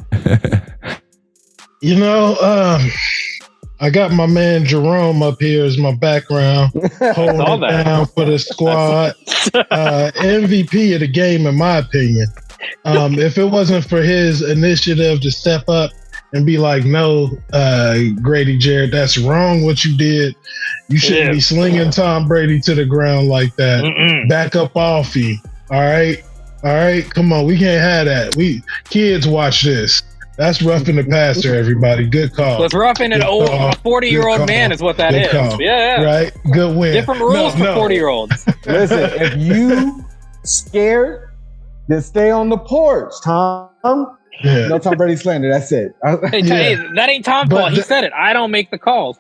I got my man Jerome up here as my background, holding it down for the squad. MVP of the game, in my opinion. If it wasn't for his initiative to step up and be like, no, Grady Jarrett, that's wrong what you did. You shouldn't be slinging Tom Brady to the ground like that. Back up off him. All right. Come on. We can't have that. Kids watch this. That's roughing the passer, everybody. Good call. That's roughing a 40-year-old man is what that is. Call. Yeah. Right. Good win. Different rules for 40-years. Listen, if you scared, then stay on the porch, Tom. Yeah. No Tom Brady slander. That's it. Hey, that ain't Tom's fault. He said it. I don't make the calls.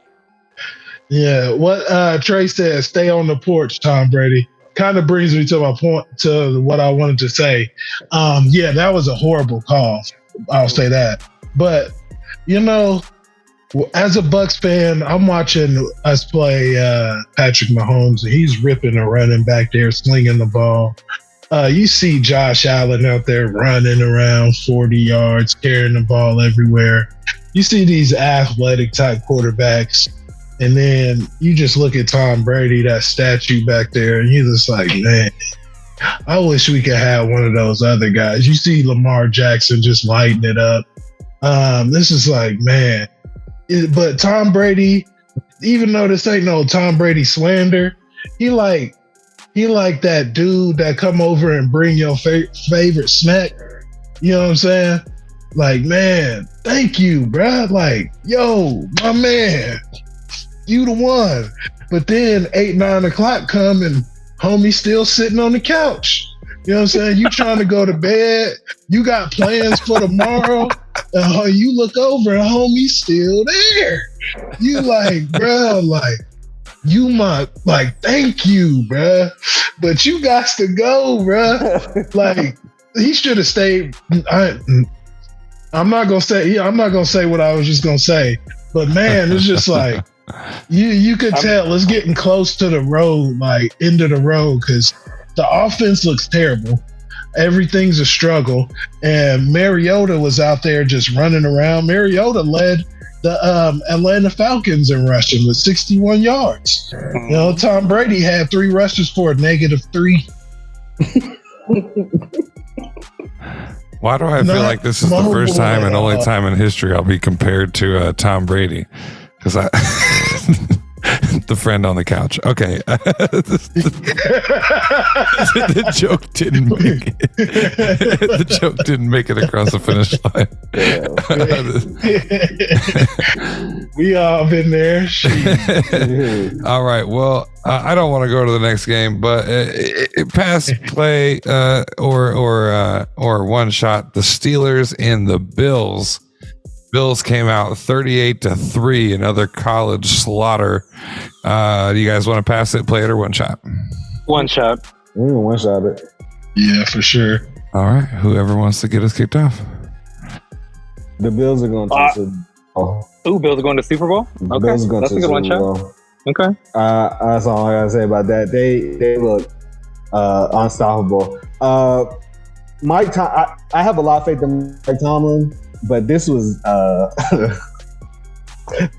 Yeah. What Trey said, stay on the porch, Tom Brady. Kind of brings me to my point, to what I wanted to say. That was a horrible call. I'll say that. But, as a Bucs fan, I'm watching us play Patrick Mahomes, and he's ripping and running back there, slinging the ball. You see Josh Allen out there running around 40 yards, carrying the ball everywhere. You see these athletic type quarterbacks, and then you just look at Tom Brady, that statue back there, and you're just like, man, I wish we could have one of those other guys. You see Lamar Jackson just lighting it up. This is like, man. But Tom Brady, even though this ain't no Tom Brady slander, he like that dude that come over and bring your favorite snack. You know what I'm saying? Like, man, thank you, bruh. Like, yo, my man, you the one. But then 8, 9 o'clock come and homie still sitting on the couch. You know what I'm saying? You trying to go to bed. You got plans for tomorrow. You look over and homie's still there. You like, bruh, like, you thank you, bruh. But you got to go, bruh. Like, he should have stayed. I'm not gonna say what I was just gonna say. But man, it's just like you could tell it's getting close to the road, like end of the road, because the offense looks terrible. Everything's a struggle. And Mariota was out there just running around. Mariota led the Atlanta Falcons in rushing with 61 yards. Tom Brady had 3 rushes for a -3. Why do I feel like this is the first time and only time in history I'll be compared to Tom Brady? Because the friend on the couch. Okay. The joke didn't make it. The joke didn't make it across the finish line. We all been there. All right. Well, I don't want to go to the next game, but pass play or one shot. The Steelers and the Bills. Bills came out 38-3, another college slaughter. Do you guys want to pass it, play it, or one shot? One shot. One shot it. Yeah, for sure. All right. Whoever wants to get us kicked off. The Bills are going to Super Bowl. Bills are going to Super Bowl? Okay. That's a good one shot. Okay. That's all I got to say about that. They look unstoppable. I have a lot of faith in Mike Tomlin. But this was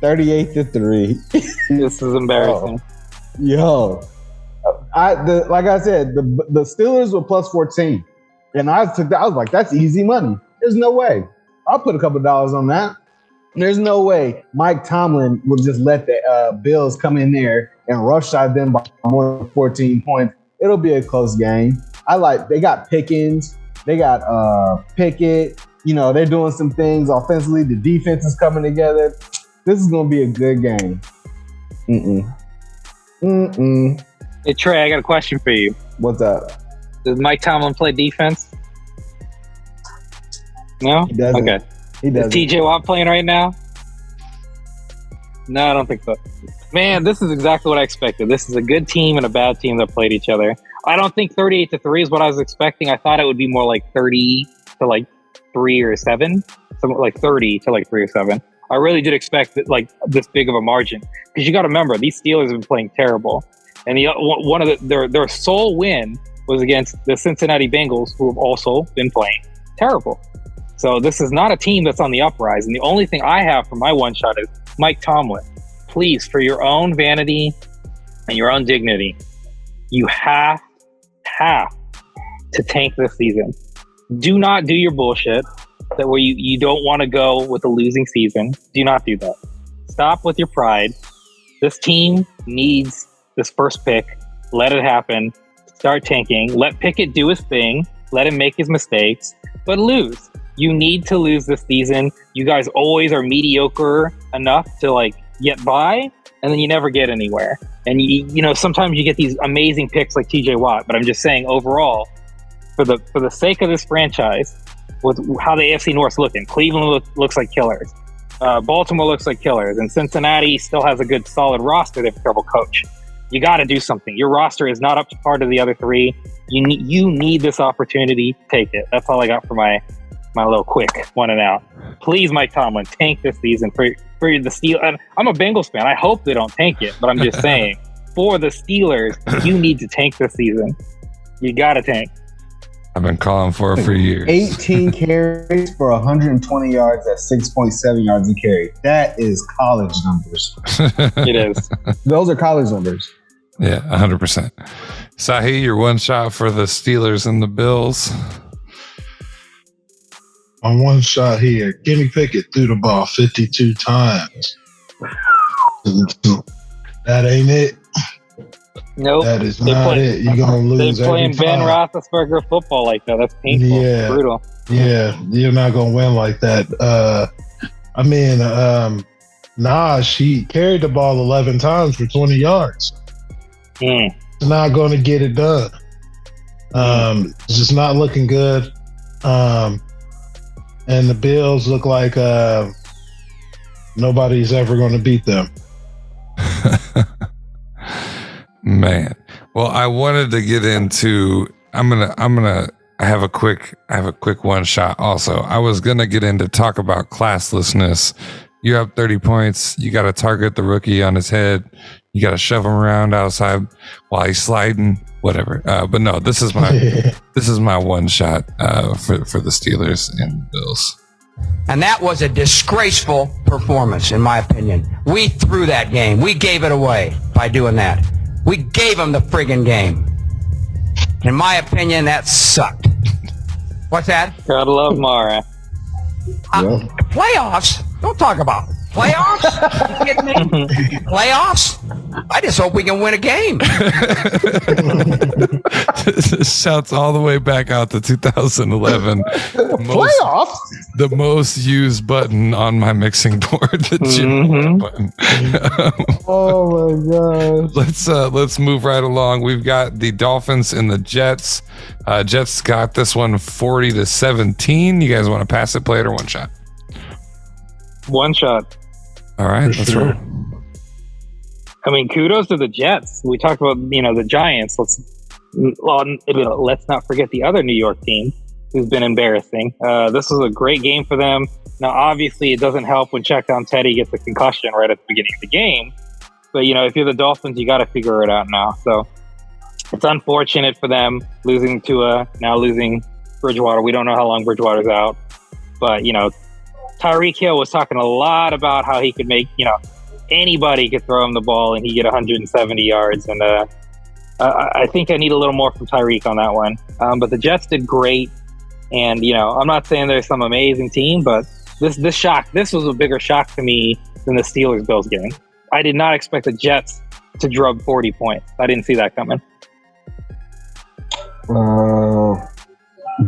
38-3. This is embarrassing. Like I said, the Steelers were plus 14, and I was like, that's easy money. There's no way. I'll put a couple dollars on that. There's no way Mike Tomlin will just let the Bills come in there and roughshod them by more than 14 points. It'll be a close game. They got Pickens, they got Pickett. They're doing some things offensively. The defense is coming together. This is gonna be a good game. Hey Trey, I got a question for you. What's up? Does Mike Tomlin play defense? No? He doesn't. Okay. He doesn't. Is TJ Watt playing right now? No, I don't think so. Man, this is exactly what I expected. This is a good team and a bad team that played each other. I don't think 38-3 is what I was expecting. I thought it would be more like 30 to like 3 or 7. Something like 30 to like 3 or 7. I really did expect like this big of a margin. Because you got to remember, these Steelers have been playing terrible. And one of their sole win was against the Cincinnati Bengals, who have also been playing terrible. So this is not a team that's on the uprise. And the only thing I have for my one shot is Mike Tomlin. Please, for your own vanity and your own dignity, you have to tank this season. Do not do your bullshit that where you don't want to go with a losing season. Do not do that. Stop with your pride. This team needs this first pick. Let it happen. Start tanking. Let Pickett do his thing. Let him make his mistakes. But lose. You need to lose this season. You guys always are mediocre enough to like get by, and then you never get anywhere. And sometimes you get these amazing picks like TJ Watt. But I'm just saying, overall, for the sake of this franchise, with how the AFC North's looking, Cleveland looks like killers. Baltimore looks like killers, and Cincinnati still has a good, solid roster. They have a terrible coach. You got to do something. Your roster is not up to par to the other three. You need this opportunity. Take it. That's all I got for my little quick one and out. Please, Mike Tomlin, tank this season for the Steelers. And I'm a Bengals fan. I hope they don't tank it, but I'm just saying, for the Steelers, you need to tank this season. You got to tank. I've been calling for it for years. 18 carries for 120 yards at 6.7 yards a carry. That is college numbers. It is. Those are college numbers. Yeah, 100%. Sahe, your one shot for the Steelers and the Bills. On one shot here, Kenny Pickett threw the ball 52 times. That ain't it. Nope. That is not it. You're going to lose. They're playing Ben Roethlisberger football like that. That's painful. Yeah. Brutal. Yeah, you're not going to win like that. He carried the ball 11 times for 20 yards. It's not going to get it done. It's just not looking good. And the Bills look like nobody's ever going to beat them. Man. Well, I wanted to get into I have a quick one shot also. I was going to get into talk about classlessness. You have 30 points, you got to target the rookie on his head. You got to shove him around outside while he's sliding, whatever. But no, this is my one shot for the Steelers and Bills. And that was a disgraceful performance, in my opinion. We threw that game. We gave it away by doing that. We gave them the friggin' game. In my opinion, that sucked. What's that? Gotta love Mara. Playoffs? Don't talk about it. Playoffs? You kidding me? Playoffs? I just hope we can win a game. Shouts all the way back out to 2011. Playoffs? The most used button on my mixing board. The Jim button. Oh my gosh. Let's move right along. We've got the Dolphins and the Jets. Jets got this one 40-17. You guys want to pass it, play it, or one shot? One shot. All right, let's roll. I mean, kudos to the Jets. We talked about, the Giants. Let's not forget the other New York team who's been embarrassing. This was a great game for them. Now, obviously, it doesn't help when Checkdown Teddy gets a concussion right at the beginning of the game. But, if you're the Dolphins, you got to figure it out now. So it's unfortunate for them losing Tua, now losing Bridgewater. We don't know how long Bridgewater's out. But, Tyreek Hill was talking a lot about how he could make, anybody could throw him the ball and he'd get 170 yards. And I think I need a little more from Tyreek on that one. But the Jets did great. And, I'm not saying they're some amazing team, but This was a bigger shock to me than the Steelers-Bills game. I did not expect the Jets to drop 40 points. I didn't see that coming.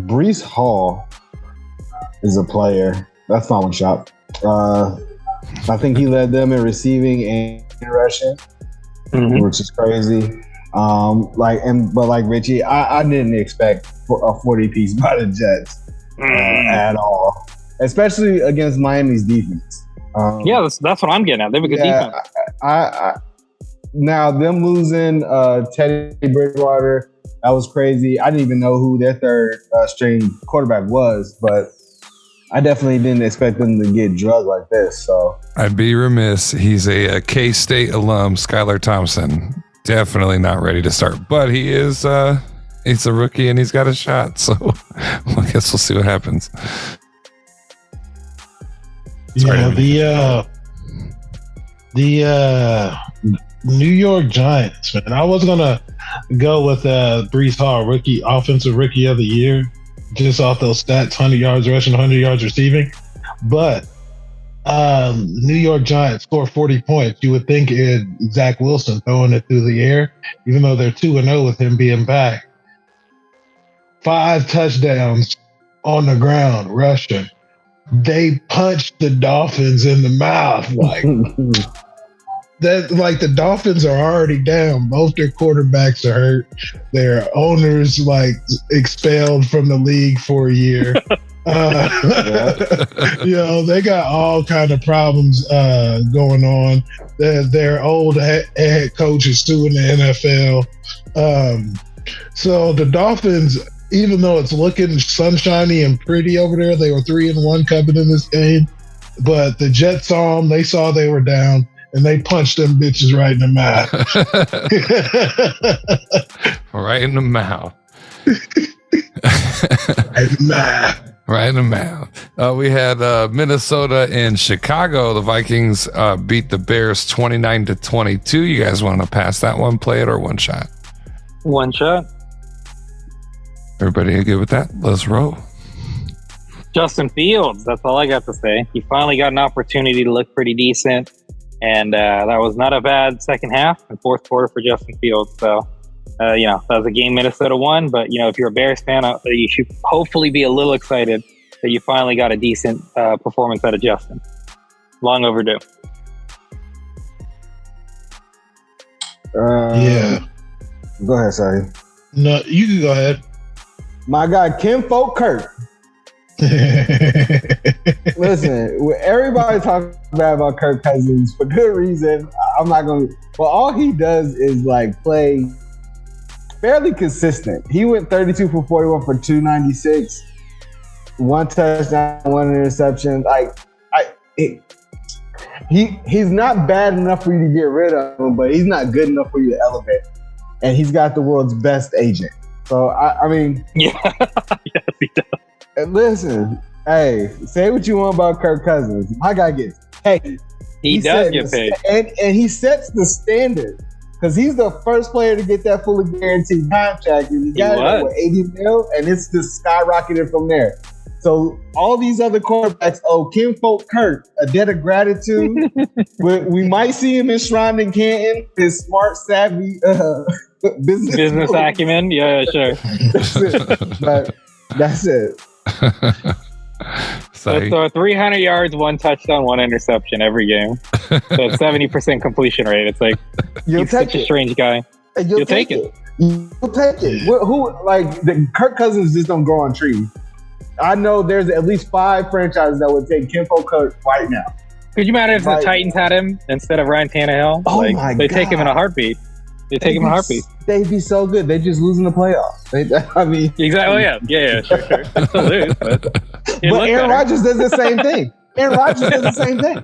Breece Hall is a player. That's not one shot. I think he led them in receiving and rushing, which is crazy. But like Richie, I didn't expect a 40 piece by the Jets at all, especially against Miami's defense. That's what I'm getting at. They have a good defense. Now them losing Teddy Bridgewater, that was crazy. I didn't even know who their third string quarterback was, but I definitely didn't expect them to get drugged like this. So I'd be remiss. He's a K-State alum, Skylar Thompson. Definitely not ready to start, but he is. He's a rookie and he's got a shot. So I guess we'll see what happens. The New York Giants, man. I was gonna go with Breece Hall, offensive rookie of the year, just off those stats: 100 yards rushing, 100 yards receiving. But New York Giants score 40 points. You would think it's Zach Wilson throwing it through the air, even though they're 2-0 with him being back. 5 touchdowns on the ground rushing. They punched the Dolphins in the mouth. The Dolphins are already down. Both their quarterbacks are hurt. Their owners expelled from the league for a year. They got all kind of problems going on. Their old head coach is still in the NFL. So the Dolphins, even though it's looking sunshiny and pretty over there, they were 3-1 coming in this game. But the Jets saw them. They saw they were down, and they punched them bitches right in the mouth. Right in the mouth. Right in the mouth. We had Minnesota and Chicago. The Vikings beat the Bears 29-22. You guys want to pass that one, play it, or one shot? One shot. Everybody good with that? Let's roll. Justin Fields. That's all I got to say. He finally got an opportunity to look pretty decent. And that was not a bad second half and fourth quarter for Justin Fields. So, that was a game Minnesota won. But, if you're a Bears fan, you should hopefully be a little excited that you finally got a decent performance out of Justin. Long overdue. Go ahead, Sahe. No, you can go ahead. My guy, Kim Folk Kirk. Listen, everybody talks bad about Kirk Cousins for good reason. I'm not going to. But all he does is play fairly consistent. He went 32 for 41 for 296, 1 touchdown, 1 interception. He's not bad enough for you to get rid of him, but he's not good enough for you to elevate. And he's got the world's best agent. So yes, he does. Listen, hey, say what you want about Kirk Cousins. My guy gets paid. He does get paid. And he sets the standard because he's the first player to get that fully guaranteed contract. And he got it at 80 mil, and it's just skyrocketed from there. So all these other quarterbacks owe Kim Folk Kirk a debt of gratitude. We might see him enshrined in Canton, his smart, savvy business acumen. Yeah, sure. That's it. So 300 yards, 1 touchdown, 1 interception every game. So 70% completion rate. It's he's such a strange guy. You'll take it. You'll take it. The Kirk Cousins just don't grow on trees. I know there's at least 5 franchises that would take Kim Folk Kirk right now. Could you imagine if the Titans had him instead of Ryan Tannehill? Oh my God. They take him in a heartbeat. They'd take him in a heartbeat. They'd be so good. They're just losing the playoffs. Exactly. Yeah, sure. They still lose, but Aaron Rodgers does the same thing.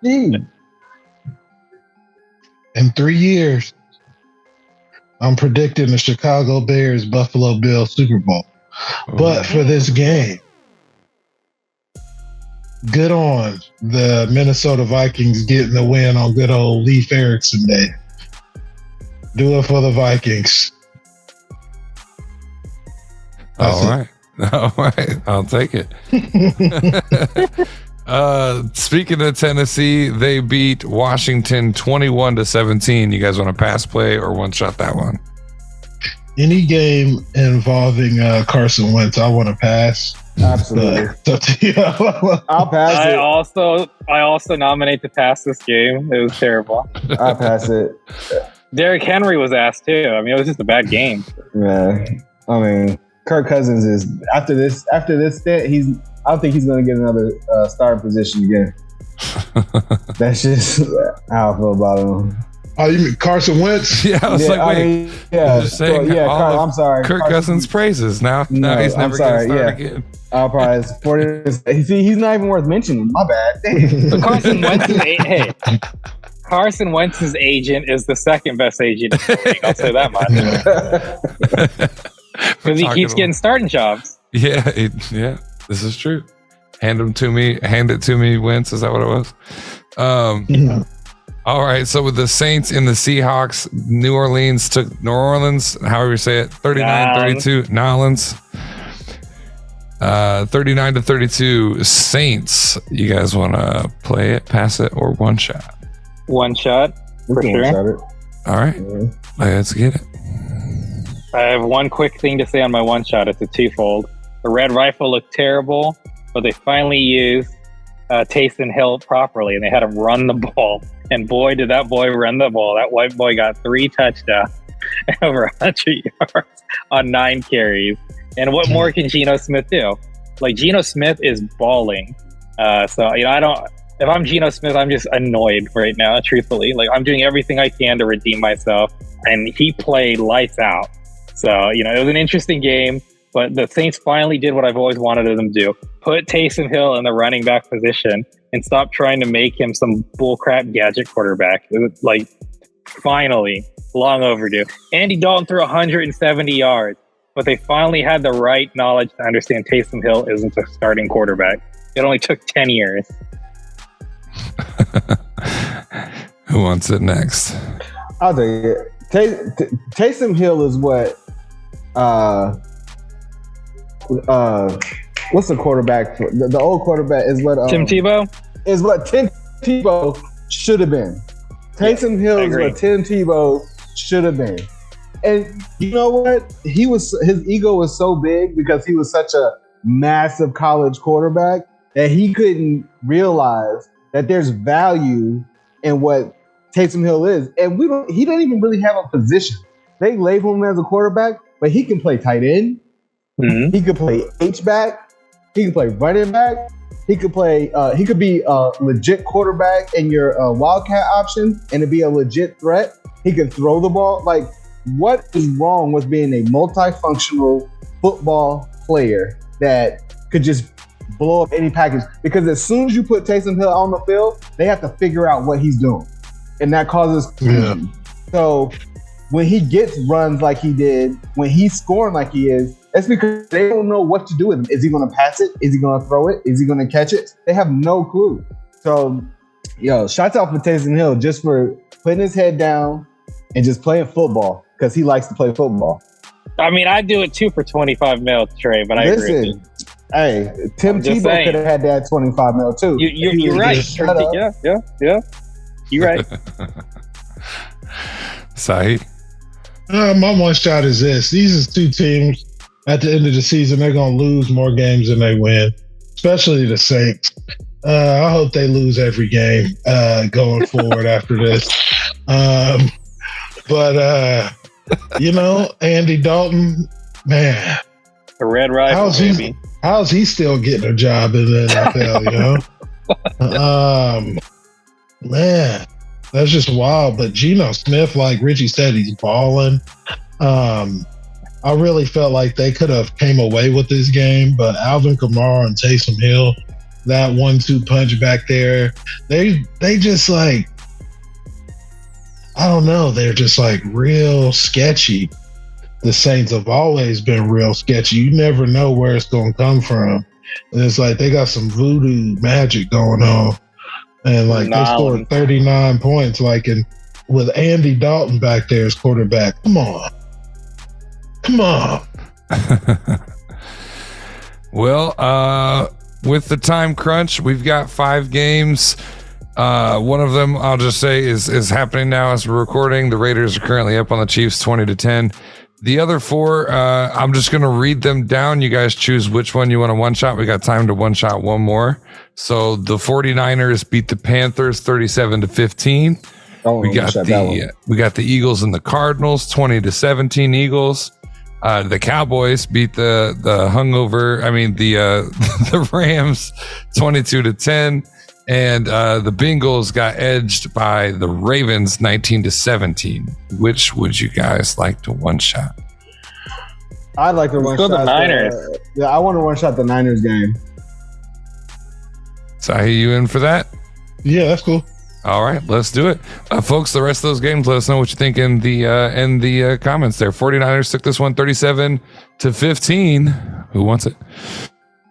Dude. In 3 years, I'm predicting the Chicago Bears Buffalo Bills Super Bowl. But for this game, good on the Minnesota Vikings getting the win on good old Leif Erikson Day. Do it for the Vikings. All right. I'll take it. Speaking of Tennessee, they beat Washington 21-17. You guys want to pass play or one shot that one? Any game involving Carson Wentz, I want to pass. Absolutely. I'll pass I it. also nominate to pass this game. It was terrible. I'll pass it. Derrick Henry was asked too. I mean, it was just a bad game. Yeah. I mean, Kirk Cousins is after this stint, I don't think he's going to get another starting position again. That's just how I feel about him. Oh, you mean Carson Wentz? Yeah, I was like, wait. Yeah, just saying I'm sorry. Kirk Cousins praises. Now he's never going to start again. I'll probably he's not even worth mentioning. My bad. So Carson Wentz's agent is the second best agent in the league. I'll say that much. Because he keeps getting starting jobs. Yeah, this is true. Hand it to me, Wentz. Is that what it was? All right, so with the Saints and the Seahawks, New Orleans took New Orleans, however you say it, 39-32, Nolans. 39-32, Saints. You guys want to play it, pass it, or one shot? One shot, for sure. All right, let's get it. I have one quick thing to say on my one shot. It's a twofold. The Red Rifle looked terrible, but they finally used Taysom Hill properly, and they had him run the ball. And boy, did that boy run the ball. That white boy got 3 touchdowns and over 100 yards on 9 carries. And what more can Geno Smith do? Like, Geno Smith is balling. So, if I'm Geno Smith, I'm just annoyed right now, truthfully. Like, I'm doing everything I can to redeem myself. And he played lights out. So, it was an interesting game. But the Saints finally did what I've always wanted them to do. Put Taysom Hill in the running back position and stop trying to make him some bullcrap gadget quarterback. It was like, finally, long overdue. Andy Dalton threw 170 yards, but they finally had the right knowledge to understand Taysom Hill isn't a starting quarterback. It only took 10 years. Who wants it next? I'll take it. Taysom Hill is what... what's the quarterback? The old quarterback is what Tim Tebow is what Tim Tebow should have been. Taysom Hill is what Tim Tebow should have been. And you know what? His ego was so big because he was such a massive college quarterback that he couldn't realize that there's value in what Taysom Hill is. And he doesn't even really have a position. They label him as a quarterback, but he can play tight end. Mm-hmm. He could play H-back. He can play running back. He could play. He could be a legit quarterback in your wildcat option, and it'd be a legit threat. He can throw the ball. Like, what is wrong with being a multifunctional football player that could just blow up any package? Because as soon as you put Taysom Hill on the field, they have to figure out what he's doing, and that causes confusion. So when he gets runs like he did, when he's scoring like he is, that's because they don't know what to do with him. Is he going to pass it? Is he going to throw it? Is he going to catch it? They have no clue. So, shouts out for Taysom Hill just for putting his head down and just playing football because he likes to play football. I mean, I'd do it too for 25 mil, Trey, but I agree with you. Hey, Tim Tebow could have had that 25 mil too. You're right. Yeah. You're right. Sahe? My one shot is this. These are two teams at the end of the season, they're going to lose more games than they win, especially the Saints. I hope they lose every game going forward after this. But Andy Dalton, man. The Red Rifle, baby. How's he still getting a job in the NFL, Man, that's just wild. But Geno Smith, like Richie said, he's balling. I really felt like they could have came away with this game, but Alvin Kamara and Taysom Hill, that 1-2 punch back there, they just like, I don't know, they're just like real sketchy. The Saints have always been real sketchy. You never know where it's going to come from. And it's like they got some voodoo magic going on. And like they scored 39 points, like with Andy Dalton back there as quarterback. Come on. Well, with the time crunch, we've got 5 games. One of them, I'll just say, is happening now as we're recording. The Raiders are currently up on the Chiefs 20-10. The other 4, I'm just going to read them down. You guys choose which one you want to one-shot. We got time to one-shot one more. So the 49ers beat the Panthers 37-15. We got the Eagles and the Cardinals 20-17 Eagles. The Cowboys beat the Rams 22-10. And the Bengals got edged by the Ravens 19-17. Which would you guys like to one shot? I'd like to one shot the Niners. I want to one shot the Niners game. Sahe, you in for that? Yeah, that's cool. All right, let's do it. Folks, the rest of those games, let us know what you think in the comments there. 49ers took this one 37-15. Who wants it?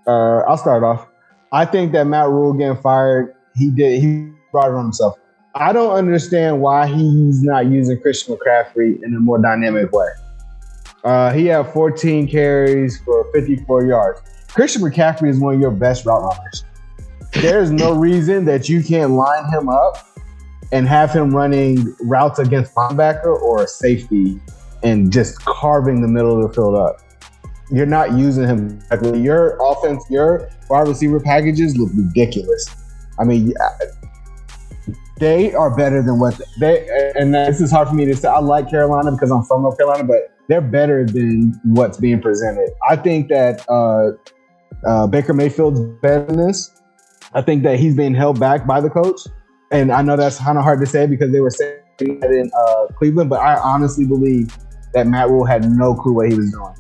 I'll start off. I think that Matt Rule getting fired, he brought it on himself. I don't understand why he's not using Christian McCaffrey in a more dynamic way. He had 14 carries for 54 yards. Christian McCaffrey is one of your best route runners. There's no reason that you can't line him up and have him running routes against linebacker or a safety and just carving the middle of the field up. You're not using him correctly. Your offense, your wide receiver packages look ridiculous. I mean, they are better than what and this is hard for me to say. I like Carolina because I'm from North Carolina, but they're better than what's being presented. I think that Baker Mayfield's better than this. I think that he's being held back by the coach. And I know that's kind of hard to say because they were saying that in Cleveland, but I honestly believe that Matt Rule had no clue what he was doing.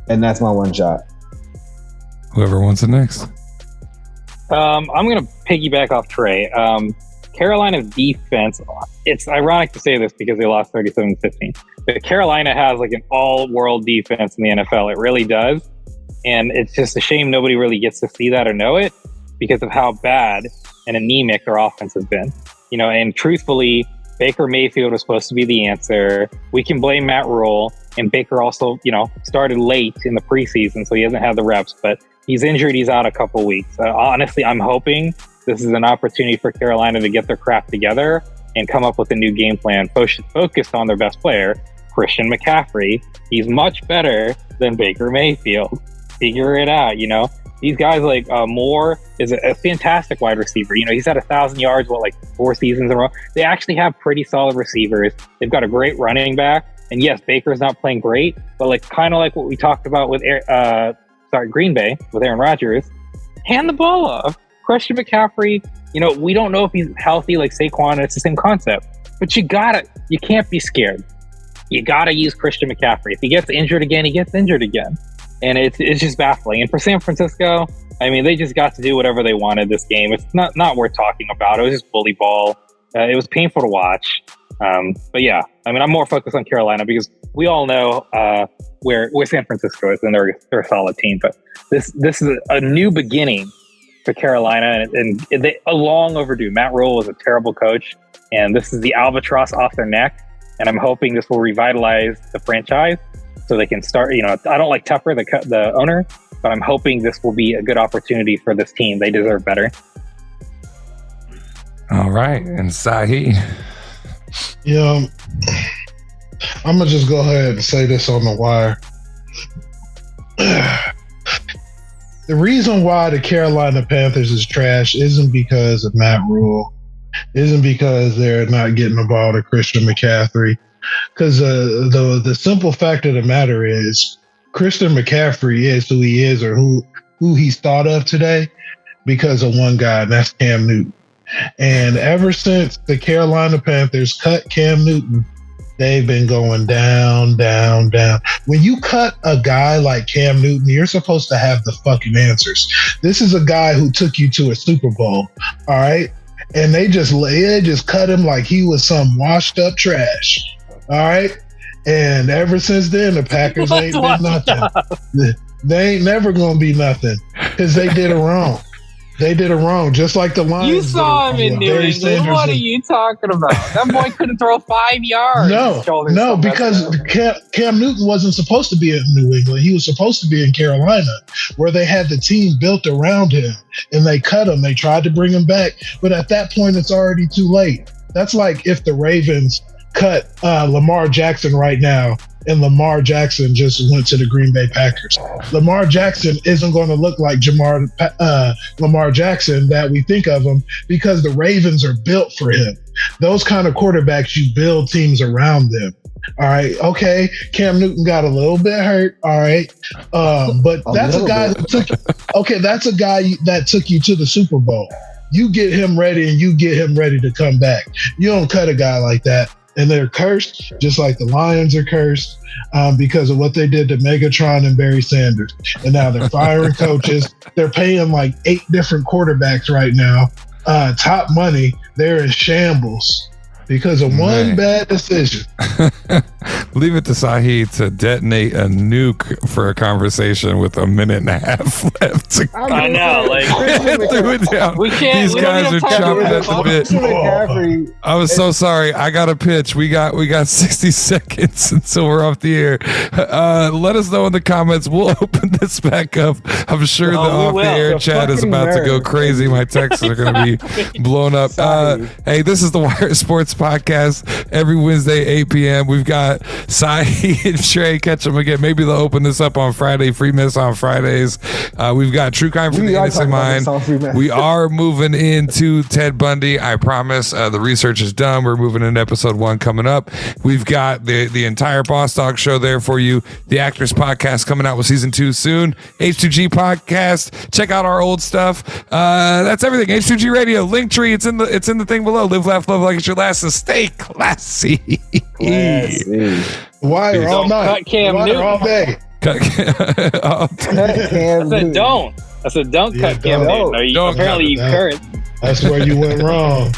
And that's my one shot. Whoever wants it next. I'm going to piggyback off Trey. Carolina's defense, it's ironic to say this because they lost 37-15. But Carolina has like an all-world defense in the NFL. It really does. And it's just a shame nobody really gets to see that or know it because of how bad and anemic their offense has been. You know, and truthfully, Baker Mayfield was supposed to be the answer. We can blame Matt Rule. And Baker also, started late in the preseason, so he hasn't had the reps. But he's injured. He's out a couple weeks. Honestly, I'm hoping this is an opportunity for Carolina to get their crap together and come up with a new game plan focused on their best player, Christian McCaffrey. He's much better than Baker Mayfield. Figure it out, These guys like Moore is a fantastic wide receiver. He's had 1,000 yards, 4 seasons in a row. They actually have pretty solid receivers. They've got a great running back. And yes, Baker's not playing great, but kind of like what we talked about with Green Bay with Aaron Rodgers, hand the ball off. Christian McCaffrey, we don't know if he's healthy like Saquon. It's the same concept, but you can't be scared. You gotta use Christian McCaffrey. If he gets injured again, he gets injured again, and it's just baffling. And for San Francisco, I mean, they just got to do whatever they wanted this game. It's not worth talking about. It was just bully ball. It was painful to watch. But yeah, I mean, I'm more focused on Carolina because we all know where San Francisco is, and they're a solid team. But this is a new beginning for Carolina, and they long overdue. Matt Rule was a terrible coach, and this is the albatross off their neck. And I'm hoping this will revitalize the franchise so they can start. I don't like Tupper, the owner, but I'm hoping this will be a good opportunity for this team. They deserve better. All right, and Sahe. I'm gonna just go ahead and say this on the wire. The reason why the Carolina Panthers is trash isn't because of Matt Rule, isn't because they're not getting the ball to Christian McCaffrey. Because the simple fact of the matter is Christian McCaffrey is who he is, or who he's thought of today, because of one guy, and that's Cam Newton. And ever since the Carolina Panthers cut Cam Newton, they've been going down, down, down. When you cut a guy like Cam Newton, you're supposed to have the fucking answers. This is a guy who took you to a Super Bowl, all right? And they just cut him like he was some washed up trash, all right? And ever since then, the Packers ain't been nothing. They ain't never going to be nothing because they did it wrong. They did it wrong, just like the Lions. You saw him did it in wrong. New Barry England. Sanders What are did- you talking about? That boy couldn't throw 5 yards. No, because Cam Newton wasn't supposed to be in New England. He was supposed to be in Carolina, where they had the team built around him, and they cut him. They tried to bring him back, but at that point, it's already too late. That's like if the Ravens cut Lamar Jackson right now, and Lamar Jackson just went to the Green Bay Packers. Lamar Jackson isn't going to look like Lamar Jackson that we think of him, because the Ravens are built for him. Those kind of quarterbacks, you build teams around them. All right. Okay. Cam Newton got a little bit hurt. All right. But that's a guy that's a guy that took you to the Super Bowl. You get him ready and you get him ready to come back. You don't cut a guy like that. And they're cursed, just like the Lions are cursed, because of what they did to Megatron and Barry Sanders. And now they're firing coaches. They're paying like 8 different quarterbacks right now. Top money. They're in shambles because of one bad decision. Leave it to Sahe to detonate a nuke for a conversation with a minute and a half left. I know, like Threw it down. we can't. These we guys don't are even have chopping time at to the bit. I was so sorry. I got a pitch. We got 60 seconds until we're off the air. Let us know in the comments. We'll open this back up. I'm sure the off-the-air chat is about to go crazy. My texts are going to be blown up. Hey, this is the Wire Sports Podcast. Every Wednesday, 8 p.m. We've got Sahe and Trey. Catch them again. Maybe they'll open this up on Friday. Free Miss on Fridays. We've got True Crime from the Innocent Mind. We are moving into Ted Bundy. I promise. The research is done. We're moving into episode 1 coming up. We've got the entire Boss Dog show there for you. The Actors Podcast coming out with season 2 soon. H2G Podcast. Check out our old stuff. That's everything. H2G Radio. Linktree. It's in the thing below. Live, laugh, love like it's your last. And stay classy. Wire all night. Cut Cam Wire Newton. all day. I said don't cut Cam Newton. Don't Apparently you cut it. current. That's where you went wrong.